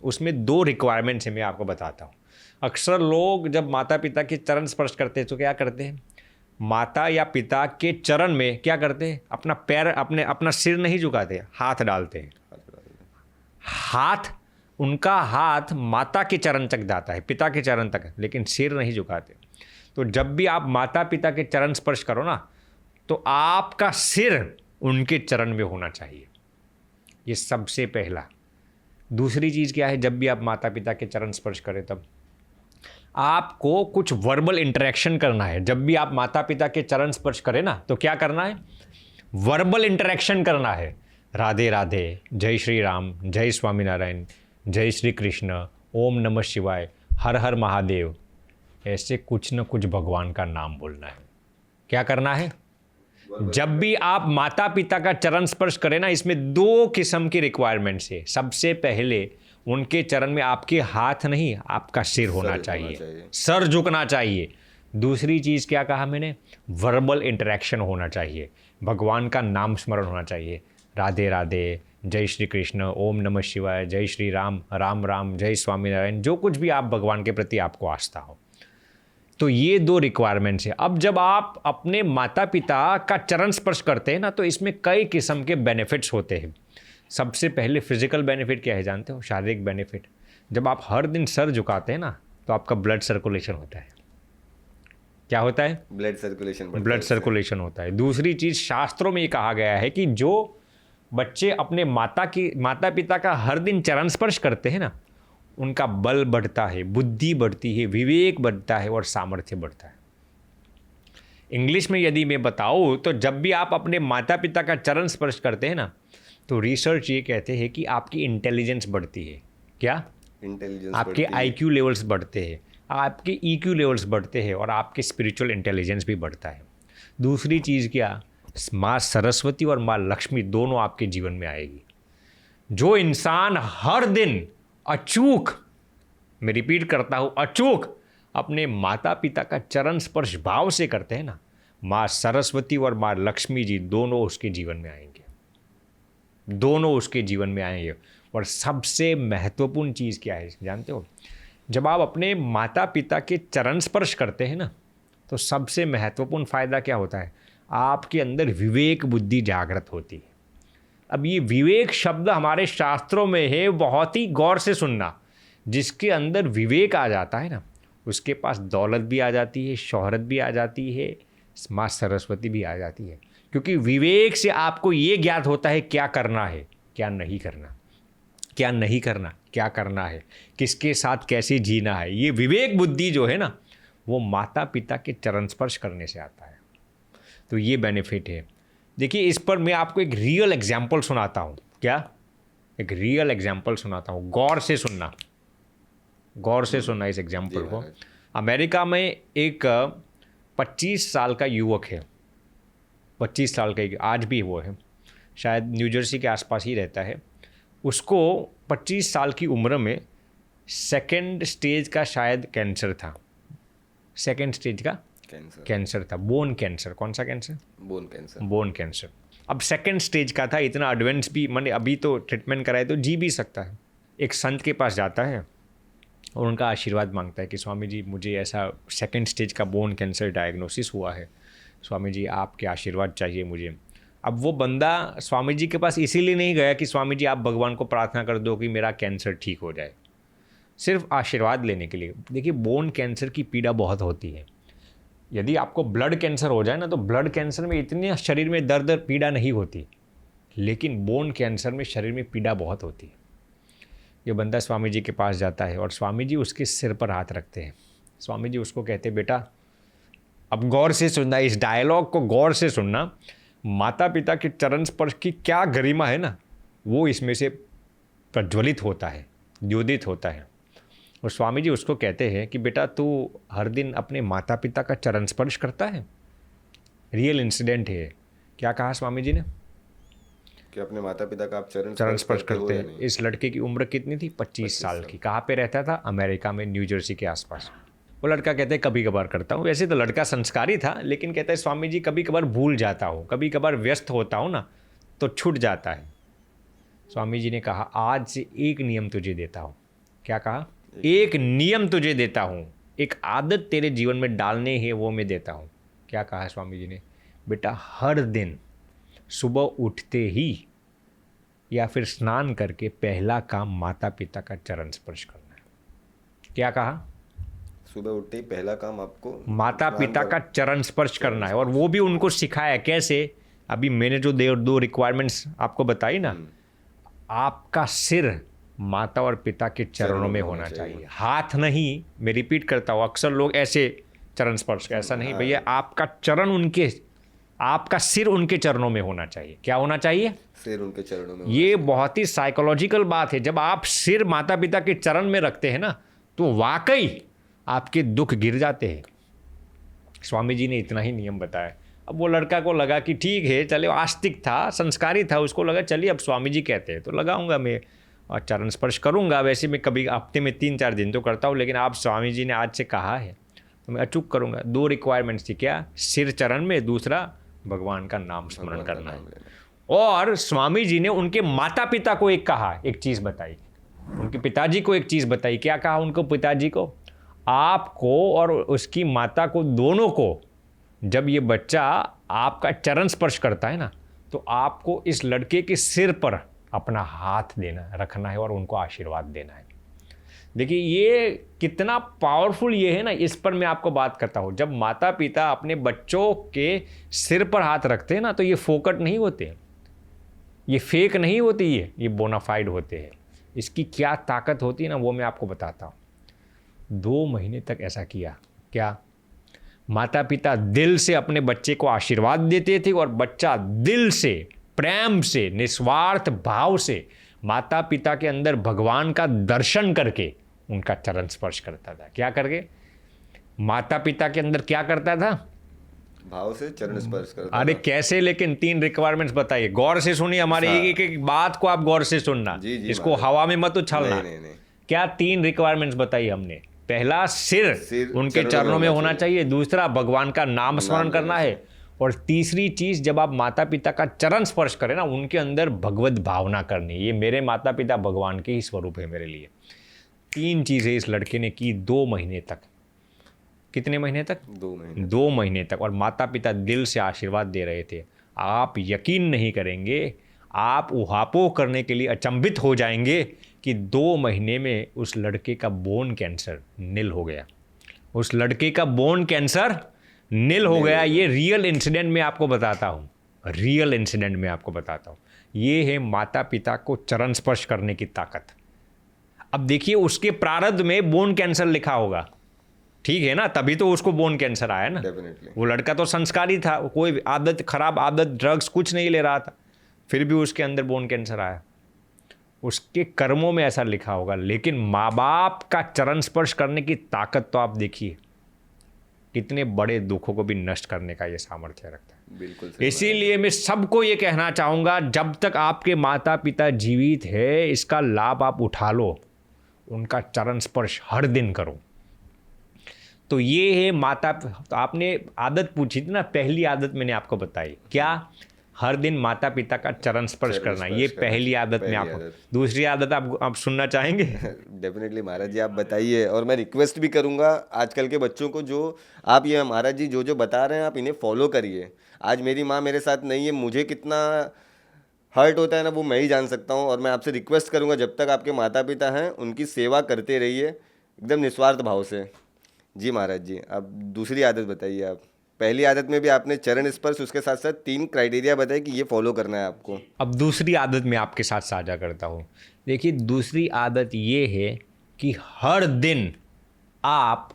उसमें 2 रिक्वायरमेंट्स हैं, मैं आपको बताता हूँ। अक्सर लोग जब माता पिता के चरण स्पर्श करते हैं तो क्या करते हैं, माता या पिता के चरण में क्या करते हैं, अपना पैर, अपना सिर नहीं झुकाते, हाथ डालते हैं। उनका हाथ माता के चरण तक जाता है, पिता के चरण तक, लेकिन सिर नहीं झुकाते। तो जब भी आप माता पिता के चरण स्पर्श करो ना, तो आपका सिर उनके चरण में होना चाहिए। ये सबसे पहला। दूसरी चीज़ क्या है, जब भी आप माता पिता के चरण स्पर्श करें तब आपको कुछ वर्बल इंटरेक्शन करना है। जब भी आप माता पिता के चरण स्पर्श करें ना, तो क्या करना है, वर्बल इंटरेक्शन करना है। राधे राधे, जय श्री राम, जय स्वामीनारायण, जय श्री कृष्ण, ओम नमः शिवाय, हर हर महादेव, ऐसे कुछ न कुछ भगवान का नाम बोलना है। क्या करना है, जब भी आप माता पिता का चरण स्पर्श करें ना, इसमें 2 किस्म की रिक्वायरमेंट्स है। सबसे पहले उनके चरण में आपके हाथ नहीं, आपका सिर होना चाहिए, सर झुकना चाहिए। दूसरी चीज़ क्या कहा मैंने, वर्बल इंटरेक्शन होना चाहिए, भगवान का नाम स्मरण होना चाहिए। राधे राधे, जय श्री कृष्ण, ओम नमः शिवाय, जय श्री राम, राम राम, जय स्वामीनारायण, जो कुछ भी आप भगवान के प्रति आपको आस्था हो। तो ये 2 रिक्वायरमेंट्स है। अब जब आप अपने माता पिता का चरण स्पर्श करते हैं ना, तो इसमें कई किस्म के बेनिफिट्स होते हैं। सबसे पहले फिजिकल बेनिफिट क्या है जानते हो, शारीरिक बेनिफिट। जब आप हर दिन सर झुकाते हैं ना, तो आपका ब्लड सर्कुलेशन होता है। क्या होता है, ब्लड सर्कुलेशन होता है। दूसरी चीज़, शास्त्रों में ये कहा गया है कि जो बच्चे अपने माता पिता का हर दिन चरण स्पर्श करते हैं ना, उनका बल बढ़ता है, बुद्धि बढ़ती है, विवेक बढ़ता है और सामर्थ्य बढ़ता है। इंग्लिश में यदि मैं बताऊँ तो जब भी आप अपने माता पिता का चरण स्पर्श करते हैं ना, तो रिसर्च ये कहते हैं कि आपकी इंटेलिजेंस बढ़ती है। क्या इंटेलिजेंस, आपके IQ लेवल्स बढ़ते हैं, आपके EQ लेवल्स बढ़ते हैं और आपके स्पिरिचुअल इंटेलिजेंस भी बढ़ता है। दूसरी चीज़ क्या, माँ सरस्वती और माँ लक्ष्मी दोनों आपके जीवन में आएगी। जो इंसान हर दिन अचूक, मैं रिपीट करता हूँ, अचूक अपने माता पिता का चरण स्पर्श भाव से करते हैं ना, माँ सरस्वती और माँ लक्ष्मी जी दोनों उसके जीवन में आएंगे, दोनों उसके जीवन में आएंगे। और सबसे महत्वपूर्ण चीज़ क्या है जानते हो, जब आप अपने माता पिता के चरण स्पर्श करते हैं ना, तो सबसे महत्वपूर्ण फ़ायदा क्या होता है, आपके अंदर विवेक बुद्धि जागृत होती है। अब ये विवेक शब्द हमारे शास्त्रों में है, बहुत ही गौर से सुनना। जिसके अंदर विवेक आ जाता है ना, उसके पास दौलत भी आ जाती है, शोहरत भी आ जाती है, माँ सरस्वती भी आ जाती है। क्योंकि विवेक से आपको ये ज्ञात होता है क्या करना है, क्या नहीं करना, क्या नहीं करना, क्या करना है, किसके साथ कैसे जीना है। ये विवेक बुद्धि जो है ना, वो माता पिता के चरण स्पर्श करने से आता है। तो ये बेनिफिट है। देखिए, इस पर मैं आपको एक रियल एग्जाम्पल सुनाता हूँ। क्या? एक रियल एग्जाम्पल सुनाता हूँ, गौर से सुनना, गौर से सुनना इस एग्जाम्पल को। अमेरिका में एक 25 साल का युवक है, 25 साल का, आज भी वो है, शायद न्यू जर्सी के आसपास ही रहता है। उसको 25 साल की उम्र में सेकंड स्टेज का शायद कैंसर था, सेकंड स्टेज का कैंसर था, बोन कैंसर। कौन सा cancer? Bone cancer. Bone cancer. अब सेकंड स्टेज का था, इतना एडवांस भी, मैंने अभी तो ट्रीटमेंट कराए तो जी भी सकता है। एक संत के पास जाता है और उनका आशीर्वाद मांगता है कि स्वामी जी, मुझे ऐसा सेकंड स्टेज का बोन कैंसर डायग्नोसिस हुआ है, स्वामी जी आपके आशीर्वाद चाहिए मुझे। अब वो बंदा स्वामी जी के पास इसीलिए नहीं गया कि स्वामी जी आप भगवान को प्रार्थना कर दो कि मेरा कैंसर ठीक हो जाए, सिर्फ आशीर्वाद लेने के लिए। देखिए, बोन कैंसर की पीड़ा बहुत होती है। यदि आपको ब्लड कैंसर हो जाए ना, तो ब्लड कैंसर में इतनी शरीर में दर्द पीड़ा नहीं होती, लेकिन बोन कैंसर में शरीर में पीड़ा बहुत होती है। ये बंदा स्वामी जी के पास जाता है और स्वामी जी उसके सिर पर हाथ रखते हैं। स्वामी जी उसको कहते, बेटा अब गौर से सुनना, इस डायलॉग को गौर से सुनना। माता पिता के चरण स्पर्श की क्या गरिमा है ना, वो इसमें से प्रज्वलित होता है, द्योतित होता है। और स्वामी जी उसको कहते हैं कि बेटा तू हर दिन अपने माता पिता का चरण स्पर्श करता है? रियल इंसिडेंट है। क्या कहा स्वामी जी ने? कि अपने माता पिता का आप चरण स्पर्श करते हैं। इस लड़के की उम्र कितनी थी? 25 साल की। कहाँ पे रहता था? अमेरिका में, न्यू जर्सी के आसपास। वो लड़का कहते हैं कभी कभार करता हूँ। वैसे तो लड़का संस्कारी था, लेकिन कहता है स्वामी जी कभी कभार भूल जाता हूँ, कभी कभार व्यस्त होता हूँ ना, तो छूट जाता है। स्वामी जी ने कहा आज से एक नियम तुझे देता हूँ। क्या कहा? एक नियम तुझे देता हूँ, एक आदत तेरे जीवन में डालने है वो मैं देता हूँ। क्या कहा स्वामी जी ने? बेटा हर दिन सुबह उठते ही या फिर स्नान करके पहला काम माता पिता का चरण स्पर्श करना है। क्या कहा? सुबह उठते ही पहला काम आपको माता पिता का चरण स्पर्श करना है। और वो भी उनको सिखाया कैसे? अभी मैंने जो दो रिक्वायरमेंट्स आपको बताई ना, आपका सिर माता और पिता के चरणों में होना चाहिए, हाथ नहीं। मैं रिपीट करता हूँ, अक्सर लोग ऐसे चरण स्पर्श, ऐसा नहीं भैया, आपका चरण उनके, आपका सिर उनके चरणों में होना चाहिए। क्या होना चाहिए? सिर उनके चरणों में। ये बहुत ही साइकोलॉजिकल बात है। जब आप सिर माता पिता के चरण में रखते हैं ना, तो वाकई आपके दुख गिर जाते हैं। स्वामी जी ने इतना ही नियम बताया। अब वो लड़का को लगा कि ठीक है, चले, आस्तिक था, संस्कारी था, उसको लगा चलिए अब स्वामी जी कहते हैं तो लगाऊंगा मैं और चरण स्पर्श करूंगा। वैसे मैं कभी हफ्ते में 3-4 दिन तो करता हूँ, लेकिन आप स्वामी जी ने आज से कहा है तो मैं अचूक करूंगा। 2 रिक्वायरमेंट्स थी। क्या? सिर चरण में, दूसरा भगवान का नाम स्मरण करना है। और स्वामी जी ने उनके माता पिता को एक कहा, एक चीज़ बताई, उनके पिताजी को एक चीज़ बताई। क्या कहा उनको पिताजी को? आपको और उसकी माता को, दोनों को, जब ये बच्चा आपका चरण स्पर्श करता है ना, तो आपको इस लड़के के सिर पर अपना हाथ देना, रखना है और उनको आशीर्वाद देना है। देखिए ये कितना पावरफुल ये है ना, इस पर मैं आपको बात करता हूँ। जब माता पिता अपने बच्चों के सिर पर हाथ रखते हैं ना, तो ये फोकट नहीं होते, ये फेक नहीं होती, ये बोनाफाइड होते हैं। इसकी क्या ताकत होती है ना, वो मैं आपको बताता हूँ। 2 महीने तक ऐसा किया। क्या? माता पिता दिल से अपने बच्चे को आशीर्वाद देते थे और बच्चा दिल से, प्रेम से, निस्वार्थ भाव से माता पिता के अंदर भगवान का दर्शन करके उनका चरण स्पर्श करता था। क्या करके? माता पिता के अंदर क्या करता था? भाव से चरण स्पर्श करता। अरे कैसे? लेकिन 3 रिक्वायरमेंट्स बताइए, गौर से सुनिए हमारी एक बात को, आप गौर से सुनना। जी, इसको हवा में मत उछालना। नहीं। क्या 3 रिक्वायरमेंट्स बताई हमने? पहला, सिर उनके चरणों में होना चाहिए। दूसरा, भगवान का नाम स्मरण करना है। और तीसरी चीज, जब आप माता पिता का चरण स्पर्श करें ना, उनके अंदर भगवत भावना करनी। ये मेरे माता पिता भगवान के ही स्वरूप है मेरे लिए। 3 चीजें इस लड़के ने की 2 महीने तक। कितने महीने तक? 2 महीने। 2 महीने तक। और माता पिता दिल से आशीर्वाद दे रहे थे। आप यकीन नहीं करेंगे, आप उहापोह करने के लिए अचंभित हो जाएंगे कि 2 महीने में उस लड़के का बोन कैंसर निल हो गया। उस लड़के का बोन कैंसर निल हो गया। ये रियल इंसिडेंट में आपको बताता हूँ, रियल इंसिडेंट में आपको बताता हूँ। ये है माता पिता को चरण स्पर्श करने की ताकत। अब देखिए उसके प्रारब्ध में बोन कैंसर लिखा होगा, ठीक है ना, तभी तो उसको बोन कैंसर आया ना। डेफिनेटली। वो लड़का तो संस्कारी था, कोई आदत खराब आदत ड्रग्स कुछ नहीं ले रहा था, फिर भी उसके अंदर बोन कैंसर आया। उसके कर्मों में ऐसा लिखा होगा। लेकिन माँ बाप का चरण स्पर्श करने की ताकत तो आप देखिए, कितने बड़े दुखों को भी नष्ट करने का ये सामर्थ्य रखता है। बिल्कुल सही इसीलिए मैं सबको ये कहना चाहूँगा, जब तक आपके माता पिता जीवित है इसका लाभ आप उठा लो, उनका चरण स्पर्श हर दिन करो। तो ये है माता। तो आपने आदत पूछी थी ना, पहली आदत मैंने आपको बताई क्या, हर दिन माता पिता का चरण स्पर्श करना। ये पहली आदत में आपको। दूसरी आदत आप सुनना चाहेंगे? डेफिनेटली महाराज जी, आप बताइए। और मैं रिक्वेस्ट भी करूंगा आजकल के बच्चों को, जो आप ये महाराज जी जो जो बता रहे हैं आप इन्हें फॉलो करिए। आज मेरी माँ मेरे साथ नहीं है, मुझे कितना हर्ट होता है ना वो मैं ही जान सकता हूँ। और मैं आपसे रिक्वेस्ट करूँगा, जब तक आपके माता पिता हैं उनकी सेवा करते रहिए एकदम निस्वार्थ भाव से। जी महाराज जी, अब दूसरी आदत बताइए आप। पहली आदत में भी आपने चरण स्पर्श, उसके साथ साथ 3 क्राइटेरिया बताए कि ये फॉलो करना है आपको। अब दूसरी आदत मैं आपके साथ साझा करता हूँ। देखिए दूसरी आदत ये है कि हर दिन आप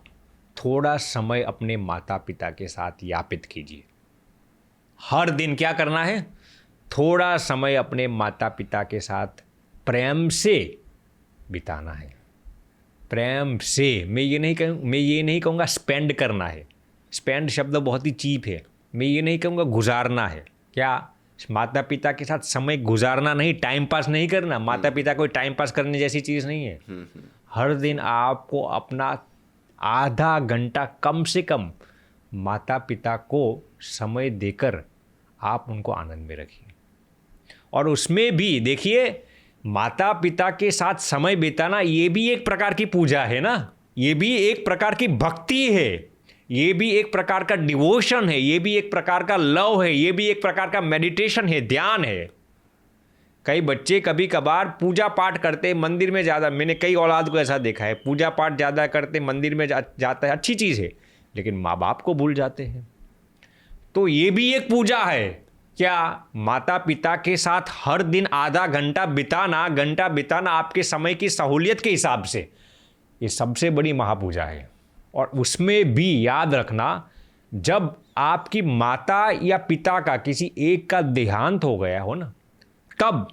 थोड़ा समय अपने माता पिता के साथ यापित कीजिए। हर दिन क्या करना है? थोड़ा समय अपने माता पिता के साथ प्रेम से बिताना है। प्रेम से, मैं ये नहीं कहूँगा स्पेंड करना है। स्पेंड शब्द बहुत ही चीप है। मैं ये नहीं कहूँगा गुजारना है। क्या माता पिता के साथ समय गुजारना नहीं, टाइम पास नहीं करना। माता पिता कोई टाइम पास करने जैसी चीज़ नहीं है। हर दिन आपको अपना आधा घंटा कम से कम माता पिता को समय देकर आप उनको आनंद में रखिए। और उसमें भी देखिए, माता पिता के साथ समय बिताना ये भी एक प्रकार की पूजा है ना, ये भी एक प्रकार की भक्ति है, ये भी एक प्रकार का डिवोशन है, ये भी एक प्रकार का लव है, ये भी एक प्रकार का मेडिटेशन है, ध्यान है। कई बच्चे कभी कभार पूजा पाठ करते मंदिर में ज़्यादा, मैंने कई औलाद को ऐसा देखा है, पूजा पाठ ज़्यादा करते मंदिर में जाता है, अच्छी चीज़ है, लेकिन माँ बाप को भूल जाते हैं। तो ये भी एक पूजा है। क्या माता पिता के साथ हर दिन आधा घंटा बिताना आपके समय की सहूलियत के हिसाब से, ये सबसे बड़ी महापूजा है। और उसमें भी याद रखना, जब आपकी माता या पिता का किसी एक का देहांत हो गया हो ना, तब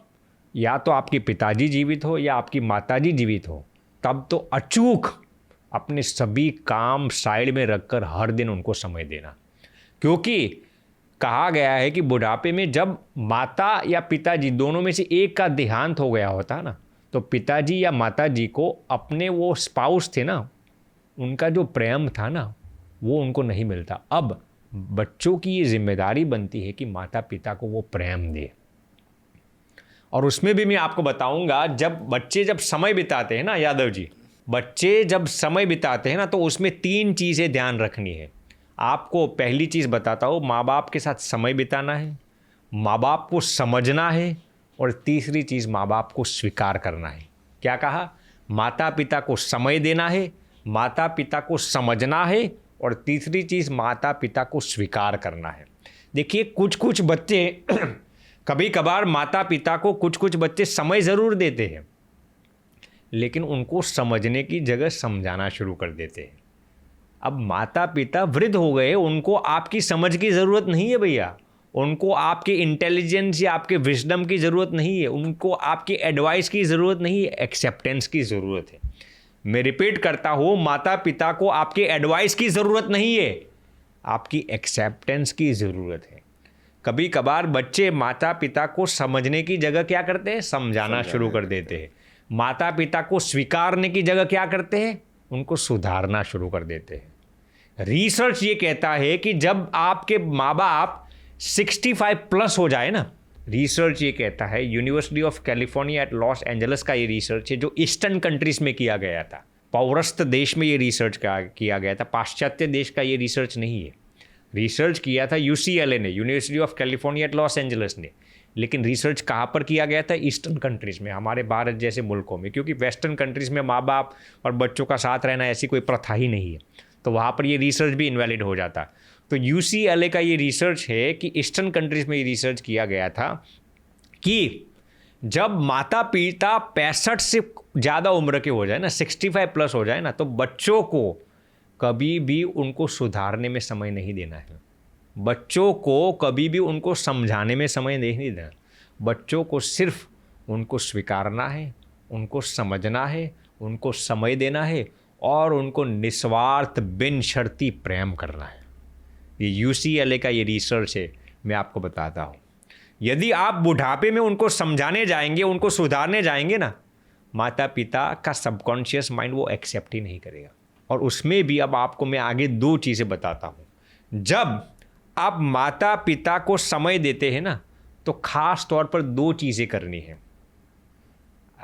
या तो आपके पिताजी जीवित हो या आपकी माताजी जीवित हो, तब तो अचूक अपने सभी काम साइड में रखकर हर दिन उनको समय देना। क्योंकि कहा गया है कि बुढ़ापे में जब माता या पिताजी दोनों में से एक का देहांत हो गया होता है ना, तो पिताजी या माताजी को अपने वो स्पाउस थे ना, उनका जो प्रेम था ना, वो उनको नहीं मिलता। अब बच्चों की ये जिम्मेदारी बनती है कि माता पिता को वो प्रेम दे। और उसमें भी मैं आपको बताऊंगा, जब समय बिताते हैं ना यादव जी, बच्चे जब समय बिताते हैं ना, तो उसमें 3 चीज़ें ध्यान रखनी है। आपको पहली चीज़ बताता हूँ, माँ बाप के साथ समय बिताना है, माँ बाप को समझना है, और तीसरी चीज़ माँ बाप को स्वीकार करना है। क्या कहा? माता पिता को समय देना है, माता पिता को समझना है, और तीसरी चीज़ माता पिता को स्वीकार करना है। देखिए कुछ बच्चे कभी कभार माता पिता को कुछ बच्चे समय ज़रूर देते हैं, लेकिन उनको समझने की जगह समझाना शुरू कर देते हैं। अब माता पिता वृद्ध हो गए, उनको आपकी समझ की ज़रूरत नहीं है भैया, उनको आपके इंटेलिजेंस या आपके विजडम की ज़रूरत नहीं है, उनको आपकी एडवाइस की ज़रूरत नहीं है, एक्सेप्टेंस की ज़रूरत है। मैं रिपीट करता हूँ, माता पिता को आपके एडवाइस की ज़रूरत नहीं है, आपकी एक्सेप्टेंस की ज़रूरत है। कभी कभार बच्चे माता पिता को समझने की जगह क्या करते हैं? समझाना शुरू कर देते हैं। माता पिता को स्वीकारने की जगह क्या करते हैं? उनको सुधारना शुरू कर देते हैं। रिसर्च ये कहता है कि जब आपके माँ बाप 65 प्लस हो जाए ना, रिसर्च ये कहता है, university of California at Los Angeles का ये रिसर्च है, जो ईस्टर्न कंट्रीज में किया गया था, पौरस्त्य देश में ये रिसर्च किया गया था, पाश्चात्य देश का ये रिसर्च नहीं है। रिसर्च किया था यूसीएलए ने, university of California at Los Angeles ने, लेकिन रिसर्च कहाँ पर किया गया था? ईस्टर्न कंट्रीज़ में, हमारे भारत जैसे मुल्कों में, क्योंकि वेस्टर्न कंट्रीज़ में माँ बाप और बच्चों का साथ रहना ऐसी कोई प्रथा ही नहीं है, तो वहाँ पर ये रिसर्च भी इनवैलिड हो जाता। तो यूसीएलए का ये रिसर्च है कि ईस्टर्न कंट्रीज़ में ये रिसर्च किया गया था कि जब माता पिता 65 से ज़्यादा उम्र के हो जाए ना, 65 प्लस हो जाए ना, तो बच्चों को कभी भी उनको सुधारने में समय नहीं देना है। बच्चों को कभी भी उनको समझाने में समय नहीं देना। बच्चों को सिर्फ उनको स्वीकारना है, उनको समझना है, उनको समय देना है और उनको निस्वार्थ बिन शर्ती प्रेम करना है। ये यूसीएलए का ये रिसर्च है, मैं आपको बताता हूँ। यदि आप बुढ़ापे में उनको समझाने जाएंगे, उनको सुधारने जाएंगे ना, माता पिता का सबकॉन्शियस माइंड वो एक्सेप्ट ही नहीं करेगा। और उसमें भी अब आपको मैं आगे 2 चीज़ें बताता हूँ। जब आप माता पिता को समय देते हैं ना, तो ख़ास तौर पर 2 चीज़ें करनी है।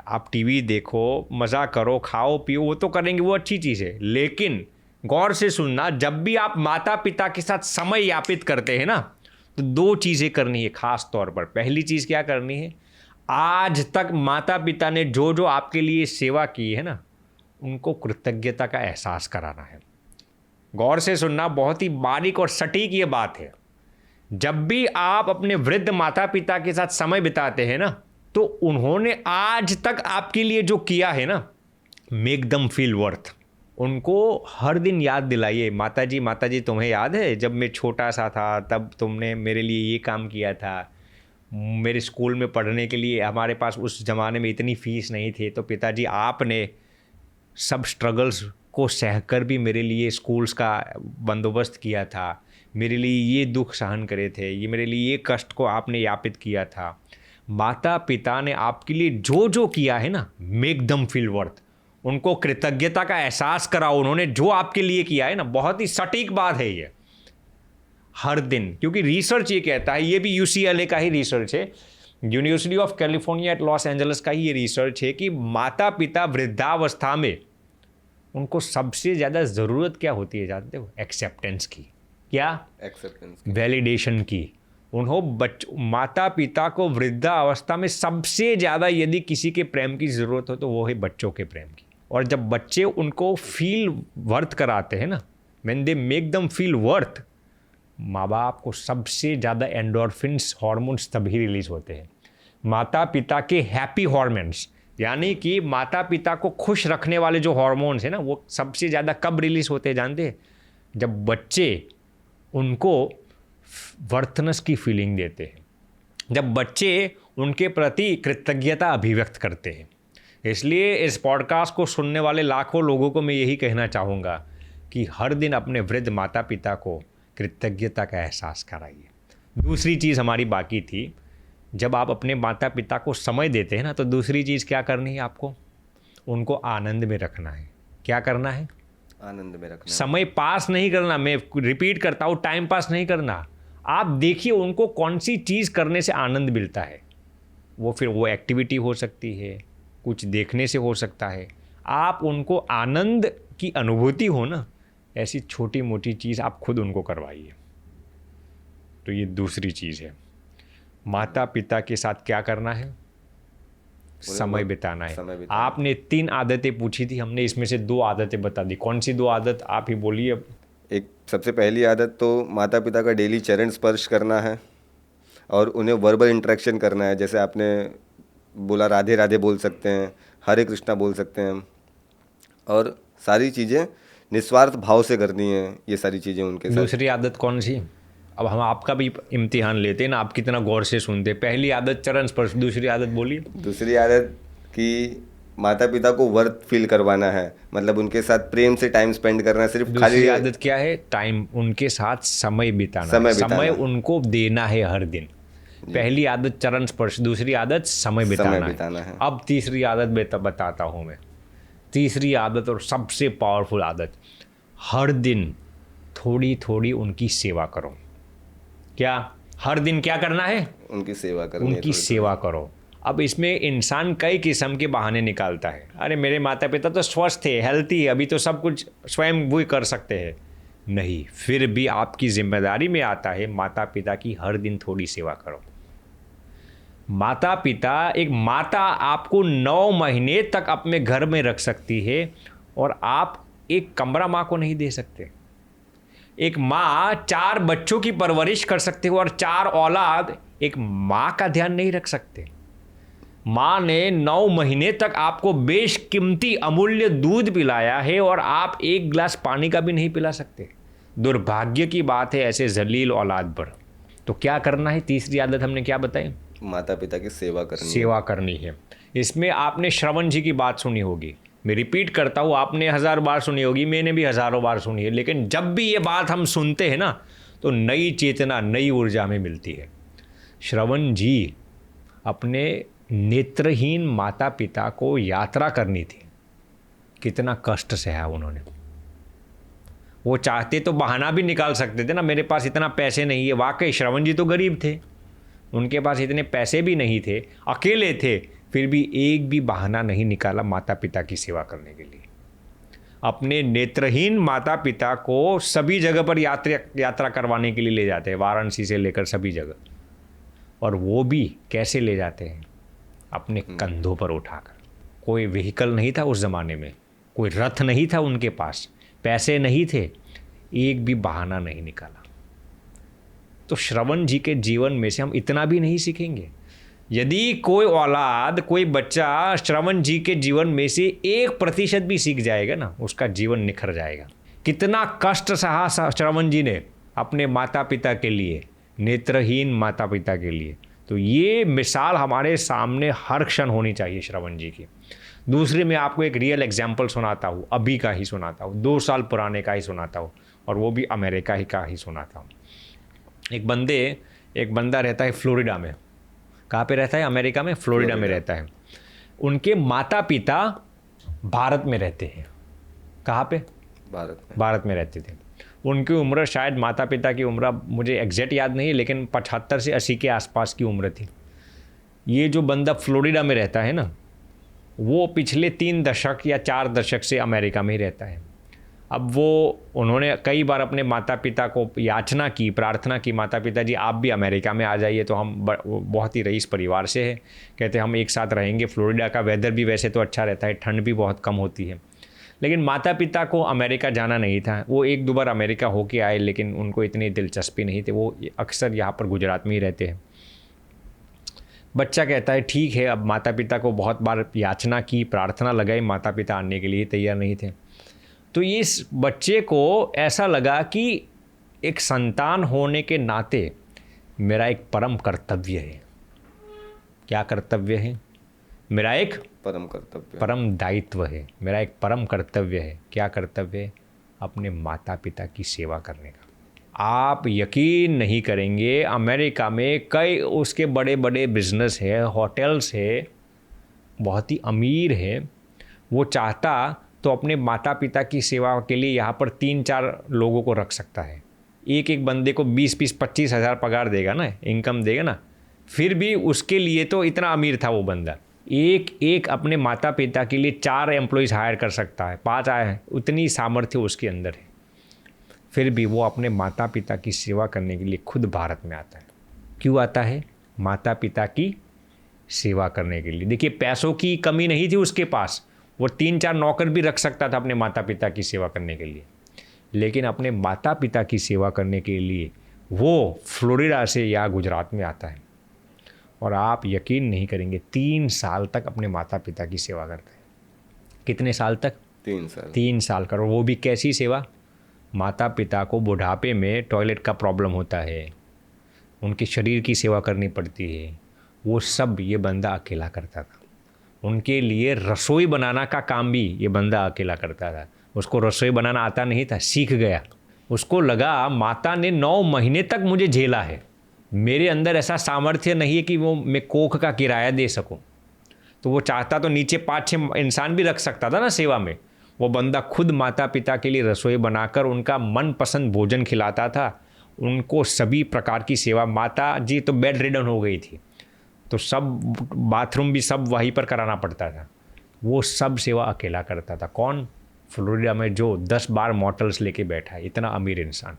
आप टीवी देखो, मज़ा करो, खाओ पियो, वो तो करेंगे, वो अच्छी चीज़ है, लेकिन गौर से सुनना, जब भी आप माता पिता के साथ समय यापित करते हैं ना, तो 2 चीज़ें करनी है ख़ास तौर पर। पहली चीज़ क्या करनी है? आज तक माता पिता ने जो जो आपके लिए सेवा की है ना, उनको कृतज्ञता का एहसास कराना है। गौर से सुनना, बहुत ही बारीक और सटीक ये बात है। जब भी आप अपने वृद्ध माता पिता के साथ समय बिताते हैं ना, तो उन्होंने आज तक आपके लिए जो किया है ना, मेक दम फील वर्थ। उनको हर दिन याद दिलाइए, माता जी तुम्हें याद है जब मैं छोटा सा था तब तुमने मेरे लिए ये काम किया था। मेरे स्कूल में पढ़ने के लिए हमारे पास उस ज़माने में इतनी फ़ीस नहीं थी, तो पिताजी आपने सब स्ट्रगल्स को सहकर भी मेरे लिए स्कूल्स का बंदोबस्त किया था, मेरे लिए ये दुख सहन करे थे, ये मेरे लिए ये कष्ट को आपने यापित किया था। माता पिता ने आपके लिए जो जो किया है ना, मेक दम फील वर्थ। उनको कृतज्ञता का एहसास कराओ, उन्होंने जो आपके लिए किया है ना। बहुत ही सटीक बात है ये, हर दिन, क्योंकि रिसर्च ये कहता है, ये भी यूसीएलए का ही रिसर्च है, university of California at Los Angeles का ही ये रिसर्च है कि माता पिता वृद्धावस्था में उनको सबसे ज़्यादा ज़रूरत क्या होती है जानते हो? एक्सेप्टेंस की। क्या? एक्सेप्टेंस, वैलिडेशन की। माता पिता को वृद्धावस्था में सबसे ज़्यादा यदि किसी के प्रेम की ज़रूरत हो तो वो है बच्चों के प्रेम की। और जब बच्चे उनको फील वर्थ कराते हैं ना, when they make them feel worth, माँ बाप को सबसे ज़्यादा एंडोर्फिन्स हार्मोन्स तभी रिलीज़ होते हैं। माता पिता के हैप्पी हार्मोन्स, यानी कि माता पिता को खुश रखने वाले जो हार्मोन्स हैं ना, वो सबसे ज़्यादा कब रिलीज़ होते हैं जानते हैं? जब बच्चे उनको वर्थनेस की फीलिंग देते हैं, जब बच्चे उनके प्रति कृतज्ञता अभिव्यक्त करते हैं। इसलिए इस पॉडकास्ट को सुनने वाले लाखों लोगों को मैं यही कहना चाहूँगा कि हर दिन अपने वृद्ध माता पिता को कृतज्ञता का एहसास कराइए। दूसरी चीज़ हमारी बाकी थी, जब आप अपने माता पिता को समय देते हैं ना, तो दूसरी चीज़ क्या करनी है आपको? उनको आनंद में रखना है। क्या करना है? आनंद में रखना। समय पास नहीं करना, मैं रिपीट करता हूँ, टाइम पास नहीं करना। आप देखिए उनको कौन सी चीज़ करने से आनंद मिलता है। वो फिर वो एक्टिविटी हो सकती है, कुछ देखने से हो सकता है। आप उनको आनंद की अनुभूति हो ना, ऐसी छोटी मोटी चीज़ आप खुद उनको करवाइए। तो ये दूसरी चीज़ है। माता पिता के साथ क्या करना है? समय बिताना है। आपने 3 आदतें पूछी थी, हमने इसमें से 2 आदतें बता दी। कौन सी 2 आदत आप ही बोलिए अब। एक सबसे पहली आदत तो माता पिता का डेली चरण स्पर्श करना है और उन्हें वर्बल इंटरेक्शन करना है। जैसे आपने बोला, राधे राधे बोल सकते हैं, हरे कृष्णा बोल सकते हैं, और सारी चीज़ें निस्वार्थ भाव से करनी है। ये सारी चीज़ें उनके साथ। दूसरी आदत कौन सी? अब हम आपका भी इम्तिहान लेते हैं ना, आप कितना गौर से सुनते। पहली आदत चरण स्पर्श, दूसरी आदत बोलिए। दूसरी आदत कि माता पिता को वर्थ फील करवाना है, मतलब उनके साथ प्रेम से टाइम स्पेंड करना है। सिर्फ खाली दूसरी आदत क्या है? टाइम, उनके साथ समय बिताना, समय उनको देना है हर दिन। पहली आदत चरण स्पर्श, दूसरी आदत समय बिताना है। अब तीसरी आदत बताता हूँ मैं। तीसरी आदत और सबसे पावरफुल आदत, हर दिन थोड़ी थोड़ी उनकी सेवा करो। क्या? हर दिन क्या करना है? उनकी सेवा करनी है। उनकी सेवा करो। अब इसमें इंसान कई किस्म के बहाने निकालता है। अरे मेरे माता पिता तो स्वस्थ है, हेल्थी है, अभी तो सब कुछ स्वयं वो कर सकते हैं। नहीं, फिर भी आपकी जिम्मेदारी में आता है माता पिता की हर दिन थोड़ी सेवा करो। माता पिता, एक माता आपको 9 महीने तक अपने घर में रख सकती है और आप एक कमरा माँ को नहीं दे सकते। एक माँ 4 बच्चों की परवरिश कर सकते हो और 4 औलाद एक माँ का ध्यान नहीं रख सकते। माँ ने 9 महीने तक आपको बेशकीमती अमूल्य दूध पिलाया है और आप एक गिलास पानी का भी नहीं पिला सकते। दुर्भाग्य की बात है ऐसे जलील औलाद पर। तो क्या करना है? तीसरी आदत हमने क्या बताई? माता पिता की सेवा करनी सेवा करनी है। इसमें आपने श्रवण जी की बात सुनी होगी, मैं रिपीट करता हूँ, आपने 1000 बार सुनी होगी, मैंने भी हज़ारों बार सुनी है, लेकिन जब भी ये बात हम सुनते हैं ना तो नई चेतना, नई ऊर्जा हमें मिलती है। श्रवण जी अपने नेत्रहीन माता पिता को यात्रा करनी थी, कितना कष्ट सहा उन्होंने। वो चाहते तो बहाना भी निकाल सकते थे ना, मेरे पास इतना पैसे नहीं है। वाकई श्रवण जी तो गरीब थे, उनके पास इतने पैसे भी नहीं थे, अकेले थे, फिर भी एक भी बहाना नहीं निकाला माता पिता की सेवा करने के लिए। अपने नेत्रहीन माता पिता को सभी जगह पर यात्रा करवाने के लिए ले जाते हैं, वाराणसी से लेकर सभी जगह। और वो भी कैसे ले जाते हैं? अपने कंधों पर उठाकर। कोई व्हीकल नहीं था उस ज़माने में, कोई रथ नहीं था उनके पास, पैसे नहीं थे, एक भी बहाना नहीं निकाला। तो श्रवण जी के जीवन में से हम इतना भी नहीं सीखेंगे? यदि कोई औलाद, कोई बच्चा श्रवण जी के जीवन में से 1% भी सीख जाएगा ना, उसका जीवन निखर जाएगा। कितना कष्ट सहा श्रवण जी ने अपने माता पिता के लिए, नेत्रहीन माता पिता के लिए। तो ये मिसाल हमारे सामने हर क्षण होनी चाहिए श्रवण जी की। दूसरे मैं आपको एक रियल एग्जाम्पल सुनाता हूँ, अभी का ही सुनाता हूँ, 2 साल पुराने का ही सुनाता हूँ, और वो भी अमेरिका ही का ही सुनाता हूँ। एक बंदा रहता है फ्लोरिडा में। कहाँ पे रहता है? अमेरिका में, फ्लोरिडा में रहता है। उनके माता पिता भारत में रहते हैं। कहाँ पे? भारत में रहते थे। उनकी उम्र, शायद माता पिता की उम्र मुझे एग्जैक्ट याद नहीं है, लेकिन 75 से 80 के आसपास की उम्र थी। ये जो बंदा फ्लोरिडा में रहता है ना, वो पिछले 3 दशक या 4 दशक से अमेरिका में ही रहता है। अब उन्होंने कई बार अपने माता पिता को याचना की, प्रार्थना की, माता पिता जी आप भी अमेरिका में आ जाइए। तो हम बहुत ही रईस परिवार से है, कहते हम एक साथ रहेंगे। फ्लोरिडा का वेदर भी वैसे तो अच्छा रहता है, ठंड भी बहुत कम होती है, लेकिन माता पिता को अमेरिका जाना नहीं था। वो 1-2 बार अमेरिका होके आए, लेकिन उनको इतनी दिलचस्पी नहीं थी। वो अक्सर यहाँ पर गुजरात में ही रहते हैं। बच्चा कहता है ठीक है। अब माता पिता को बहुत बार याचना की, प्रार्थना लगाई, माता पिता आने के लिए तैयार नहीं थे। तो इस बच्चे को ऐसा लगा कि एक संतान होने के नाते मेरा एक परम कर्तव्य है। क्या कर्तव्य है? मेरा एक परम दायित्व है, मेरा एक परम कर्तव्य है। क्या कर्तव्य है? अपने माता पिता की सेवा करने का। आप यकीन नहीं करेंगे, अमेरिका में कई उसके बड़े बड़े बिजनेस है, होटल्स है, बहुत ही अमीर है। वो चाहता तो अपने माता पिता की सेवा के लिए यहाँ पर 3-4 लोगों को रख सकता है। एक बंदे को 20-25 हज़ार पगार देगा ना, इनकम देगा ना, फिर भी उसके लिए तो इतना अमीर था वो बंदा। एक अपने माता पिता के लिए 4 एम्प्लॉयज़ हायर कर सकता है, 5 आए, उतनी सामर्थ्य उसके अंदर है। फिर भी वो अपने माता पिता की सेवा करने के लिए खुद भारत में आता है। क्यों आता है? माता पिता की सेवा करने के लिए। देखिए, पैसों की कमी नहीं थी उसके पास, वो 3-4 नौकर भी रख सकता था अपने माता पिता की सेवा करने के लिए, लेकिन अपने माता पिता की सेवा करने के लिए वो फ्लोरिडा से या गुजरात में आता है। और आप यकीन नहीं करेंगे, 3 साल तक अपने माता पिता की सेवा करते हैं। कितने साल तक? 3 साल कर। वो भी कैसी सेवा? माता पिता को बुढ़ापे में टॉयलेट का प्रॉब्लम होता है, उनके शरीर की सेवा करनी पड़ती है, वो सब ये बंदा अकेला करता था। उनके लिए रसोई बनाना का काम भी ये बंदा अकेला करता था। उसको रसोई बनाना आता नहीं था, सीख गया। उसको लगा माता ने 9 महीने तक मुझे झेला है, मेरे अंदर ऐसा सामर्थ्य नहीं है कि वो मैं कोख का किराया दे सकूं। तो वो चाहता तो नीचे 5-6 इंसान भी रख सकता था ना सेवा में। वो बंदा खुद माता पिता के लिए रसोई बनाकर उनका मनपसंद भोजन खिलाता था, उनको सभी प्रकार की सेवा। माता जी तो बेड रिडन हो गई थी, तो सब बाथरूम भी सब वहीं पर कराना पड़ता था। वो सब सेवा अकेला करता था। कौन? फ्लोरिडा में जो 10 बार मॉडल्स लेके बैठा है, इतना अमीर इंसान।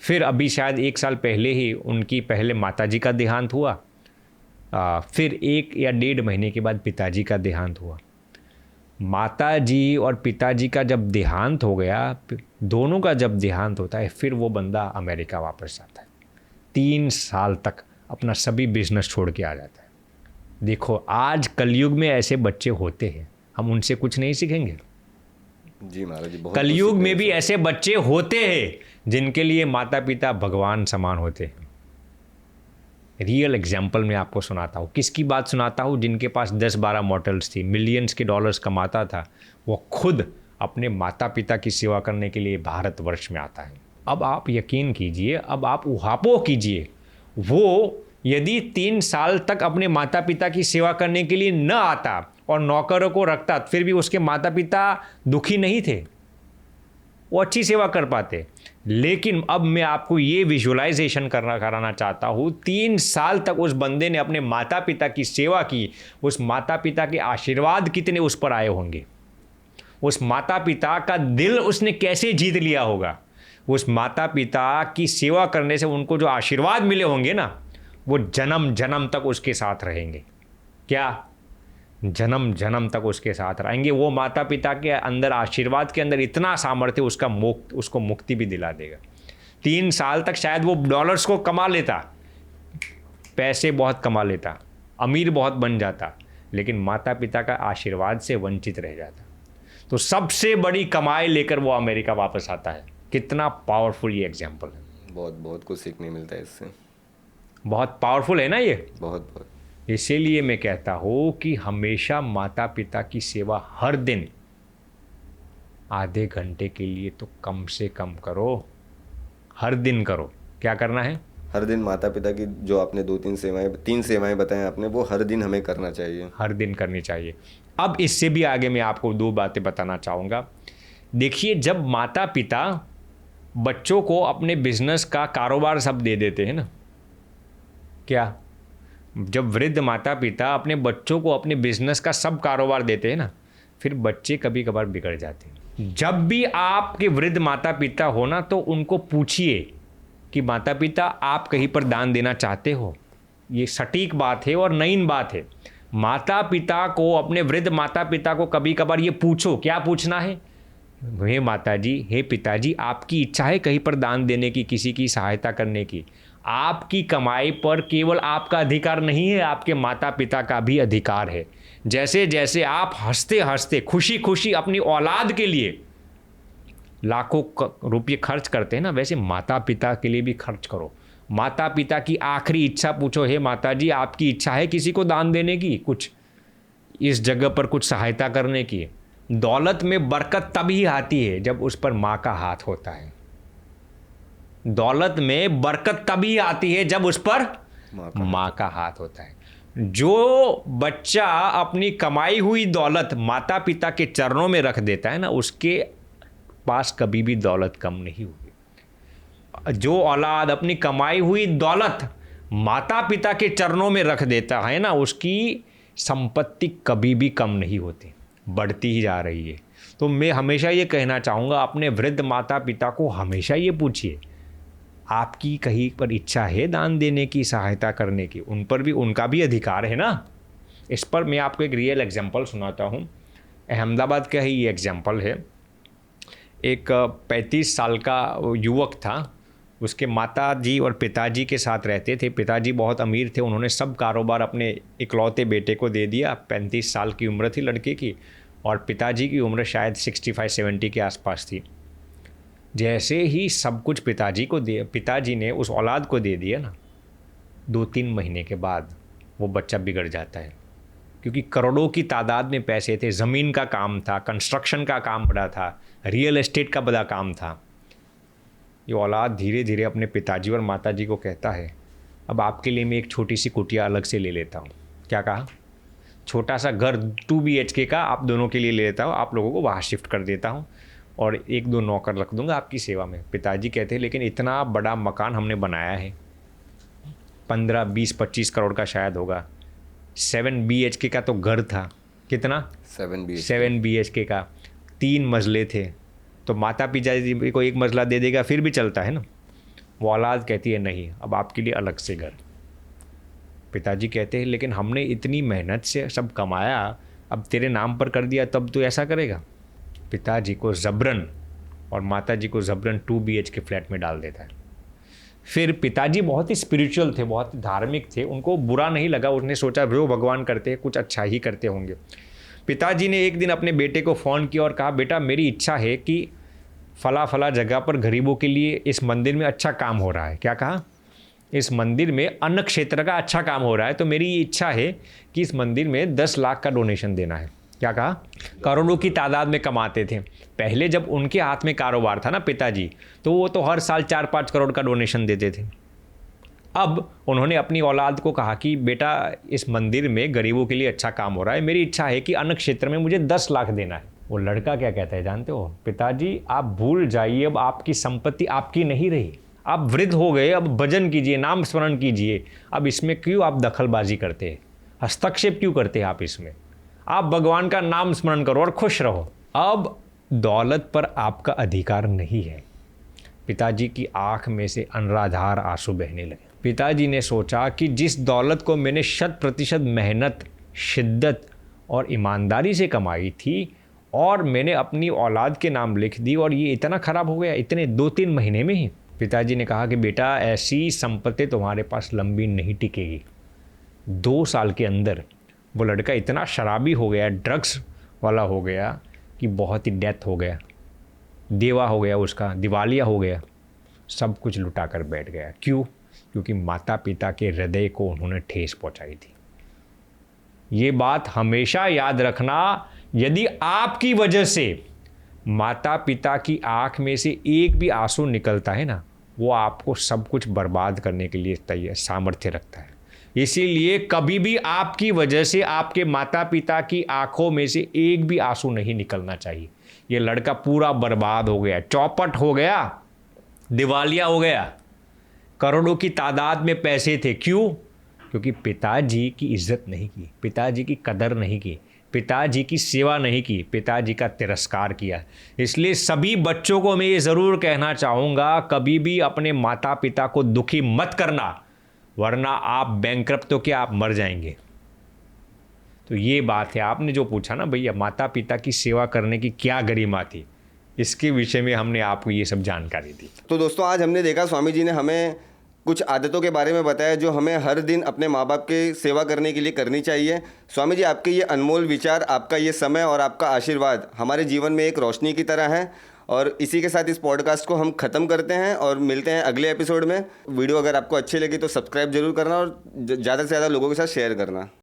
फिर अभी शायद 1 साल पहले ही उनकी पहले माताजी का देहांत हुआ, फिर 1 या 1.5 महीने के बाद पिताजी का देहांत हुआ। माताजी और पिताजी का जब देहांत हो गया, दोनों का जब देहांत होता है, फिर वो बंदा अमेरिका वापस आता है। 3 साल तक अपना सभी बिजनेस छोड़ के आ जाता है। देखो आज कलयुग में ऐसे बच्चे होते हैं, हम उनसे कुछ नहीं सीखेंगे? जी महाराज जी, बहुत कलयुग में भी ऐसे बच्चे होते हैं जिनके लिए माता पिता भगवान समान होते हैं। रियल एग्जाम्पल मैं आपको सुनाता हूँ। किसकी बात सुनाता हूँ? जिनके पास 10-12 मॉडल्स थी, मिलियंस के डॉलर्स कमाता था, वो खुद अपने माता पिता की सेवा करने के लिए भारतवर्ष में आता है। अब आप यकीन कीजिए, अब आप उहापोह कीजिए, वो यदि 3 साल तक अपने माता पिता की सेवा करने के लिए न आता और नौकरों को रखता, फिर भी उसके माता पिता दुखी नहीं थे, वो अच्छी सेवा कर पाते। लेकिन अब मैं आपको ये विजुअलाइजेशन कराना चाहता हूँ, 3 साल तक उस बंदे ने अपने माता पिता की सेवा की, उस माता पिता के आशीर्वाद कितने उस पर आए होंगे, उस माता पिता का दिल उसने कैसे जीत लिया होगा, उस माता पिता की सेवा करने से उनको जो आशीर्वाद मिले होंगे ना, वो जन्म जन्म तक उसके साथ रहेंगे। क्या? जन्म जन्म तक उसके साथ रहेंगे। वो माता पिता के अंदर, आशीर्वाद के अंदर इतना सामर्थ्य उसको मुक्ति भी दिला देगा। 3 साल तक शायद वो डॉलर्स को कमा लेता, पैसे बहुत कमा लेता, अमीर बहुत बन जाता, लेकिन माता पिता का आशीर्वाद से वंचित रह जाता। तो सबसे बड़ी कमाई लेकर वो अमेरिका वापस आता है। कितना पावरफुल ये एग्जाम्पल है। बहुत बहुत कुछ सीखने मिलता है इससे। बहुत पावरफुल है ना ये। बहुत बहुत। इसीलिए मैं कहता हूँ कि हमेशा माता पिता की सेवा हर दिन आधे घंटे के लिए तो कम से कम करो, हर दिन करो। क्या करना है? हर दिन माता पिता की जो आपने 3 सेवाएं बताएं आपने, वो हर दिन हमें करना चाहिए, हर दिन करनी चाहिए। अब इससे भी आगे मैं आपको 2 बातें बताना चाहूँगा। देखिए, जब माता पिता बच्चों को अपने बिजनेस का कारोबार सब दे देते हैं ना, क्या? जब वृद्ध माता पिता अपने बच्चों को अपने बिजनेस का सब कारोबार देते हैं ना, फिर बच्चे कभी कभार बिगड़ जाते हैं। जब भी आपके वृद्ध माता पिता हो ना, तो उनको पूछिए कि माता पिता आप कहीं पर दान देना चाहते हो। ये सटीक बात है और नईन बात है। माता पिता को, अपने वृद्ध माता पिता को कभी कभार ये पूछो। क्या पूछना है? हे माता जी, हे पिताजी, आपकी इच्छा है कहीं पर दान देने की, किसी की सहायता करने की? आपकी कमाई पर केवल आपका अधिकार नहीं है, आपके माता पिता का भी अधिकार है। जैसे जैसे आप हंसते हंसते खुशी खुशी अपनी औलाद के लिए लाखों रुपये खर्च करते हैं ना, वैसे माता पिता के लिए भी खर्च करो। माता पिता की आखिरी इच्छा पूछो, हे माता जी, आपकी इच्छा है किसी को दान देने की, कुछ इस जगह पर कुछ सहायता करने की? दौलत में बरकत तभी आती है जब उस पर माँ का हाथ होता है। दौलत में बरकत तभी आती है जब उस पर माँ का हाथ होता है। जो बच्चा अपनी कमाई हुई दौलत माता पिता के चरणों में रख देता है ना, उसके पास कभी भी दौलत कम नहीं होगी। जो औलाद अपनी कमाई हुई दौलत माता पिता के चरणों में रख देता है ना, उसकी संपत्ति कभी भी कम नहीं होती, बढ़ती ही जा रही है। तो मैं हमेशा ये कहना चाहूँगा, अपने वृद्ध माता पिता को हमेशा ये पूछिए, आपकी कहीं पर इच्छा है दान देने की, सहायता करने की? उन पर भी, उनका भी अधिकार है ना। इस पर मैं आपको एक रियल एग्जांपल सुनाता हूँ। अहमदाबाद का ही ये एग्जांपल है। एक 35 साल का युवक था, उसके माता जी और पिताजी के साथ रहते थे। पिताजी बहुत अमीर थे, उन्होंने सब कारोबार अपने इकलौते बेटे को दे दिया। 35 साल की उम्र थी लड़के की, और पिताजी की उम्र शायद 65-70 के आसपास थी। जैसे ही सब कुछ पिताजी ने उस औलाद को दे दिया ना, 2-3 महीने के बाद वो बच्चा बिगड़ जाता है, क्योंकि करोड़ों की तादाद में पैसे थे, ज़मीन का काम था, कंस्ट्रक्शन का काम बड़ा था, रियल एस्टेट का बड़ा काम था। ये औलाद धीरे धीरे अपने पिताजी और माताजी को कहता है, अब आपके लिए मैं एक छोटी सी कुटिया अलग से ले लेता हूँ। क्या कहा? छोटा सा घर 2 BHK का आप दोनों के लिए ले लेता हूँ, आप लोगों को वहाँ शिफ्ट कर देता हूँ, और 1-2 नौकर रख दूंगा आपकी सेवा में। पिताजी कहते हैं, लेकिन इतना बड़ा मकान हमने बनाया है, 15, 20, 25 करोड़ का शायद होगा। 7 BHK का तो घर था। कितना? 7 BHK। 7 BHK का 3 मंजिले थे, तो माता पिता जी को एक मंजिला दे देगा फिर भी चलता है ना। वो औलाद कहती है नहीं, अब आपके लिए अलग से घर। पिताजी कहते हैं लेकिन हमने इतनी मेहनत से सब कमाया, अब तेरे नाम पर कर दिया, तब तो ऐसा करेगा। पिताजी को ज़बरन और माताजी को ज़बरन 2 BHK फ्लैट में डाल देता है। फिर पिताजी बहुत ही स्पिरिचुअल थे, बहुत ही धार्मिक थे, उनको बुरा नहीं लगा, उसने सोचा जो भगवान करते हैं कुछ अच्छा ही करते होंगे। पिताजी ने एक दिन अपने बेटे को फ़ोन किया और कहा, बेटा मेरी इच्छा है कि फला जगह पर गरीबों के लिए इस मंदिर में अच्छा काम हो रहा है। क्या कहा? इस मंदिर में अन्न क्षेत्र का अच्छा काम हो रहा है, तो मेरी ये इच्छा है कि इस मंदिर में 10 लाख का डोनेशन देना है। क्या कहा? करोड़ों की तादाद में कमाते थे। पहले जब उनके हाथ में कारोबार था ना पिताजी, तो वो तो हर साल 4-5 करोड़ का डोनेशन देते थे। अब उन्होंने अपनी औलाद को कहा कि बेटा इस मंदिर में गरीबों के लिए अच्छा काम हो रहा है, मेरी इच्छा है कि अन्न क्षेत्र में मुझे 10 लाख देना है। वो लड़का क्या कहता है जानते हो? पिताजी आप भूल जाइए, अब आपकी संपत्ति आपकी नहीं रही, आप वृद्ध हो गए, अब भजन कीजिए, नाम स्मरण कीजिए, अब इसमें क्यों आप दखलबाजी करते हैं, हस्तक्षेप क्यों करते हैं आप इसमें? आप भगवान का नाम स्मरण करो और खुश रहो। अब दौलत पर आपका अधिकार नहीं है। पिताजी की आंख में से अनराधार आंसू बहने लगे। पिताजी ने सोचा कि जिस दौलत को मैंने 100% मेहनत, शिद्दत और ईमानदारी से कमाई थी और मैंने अपनी औलाद के नाम लिख दी, और ये इतना ख़राब हो गया इतने 2-3 महीने में ही। पिताजी ने कहा कि बेटा ऐसी संपत्ति तुम्हारे पास लंबी नहीं टिकेगी। 2 साल के अंदर वो लड़का इतना शराबी हो गया, ड्रग्स वाला हो गया कि बहुत ही डेथ हो गया, देवा हो गया, उसका दिवालिया हो गया, सब कुछ लुटा कर बैठ गया। क्यों? क्योंकि माता पिता के हृदय को उन्होंने ठेस पहुंचाई थी। ये बात हमेशा याद रखना, यदि आपकी वजह से माता पिता की आंख में से एक भी आंसू निकलता है ना, वो आपको सब कुछ बर्बाद करने के लिए तैयार सामर्थ्य रखता है। इसीलिए कभी भी आपकी वजह से आपके माता पिता की आंखों में से एक भी आंसू नहीं निकलना चाहिए। ये लड़का पूरा बर्बाद हो गया, चौपट हो गया, दिवालिया हो गया, करोड़ों की तादाद में पैसे थे। क्यों? क्योंकि पिताजी की इज्जत नहीं की, पिताजी की कदर नहीं की, पिताजी की सेवा नहीं की, पिताजी का तिरस्कार किया। इसलिए सभी बच्चों को मैं ये ज़रूर कहना चाहूँगा, कभी भी अपने माता पिता को दुखी मत करना, वरना आप बैंकरप्ट तो क्या, आप मर जाएंगे। तो ये बात है। आपने जो पूछा ना भैया माता पिता की सेवा करने की क्या गरिमा थी, इसके विषय में हमने आपको ये सब जानकारी दी। तो दोस्तों आज हमने देखा स्वामी जी ने हमें कुछ आदतों के बारे में बताया जो हमें हर दिन अपने माँ बाप की सेवा करने के लिए करनी चाहिए। स्वामी जी आपके ये अनमोल विचार, आपका ये समय और आपका आशीर्वाद हमारे जीवन में एक रोशनी की तरह है। और इसी के साथ इस पॉडकास्ट को हम ख़त्म करते हैं और मिलते हैं अगले एपिसोड में। वीडियो अगर आपको अच्छी लगी तो सब्सक्राइब जरूर करना और ज़्यादा से ज़्यादा लोगों के साथ शेयर करना।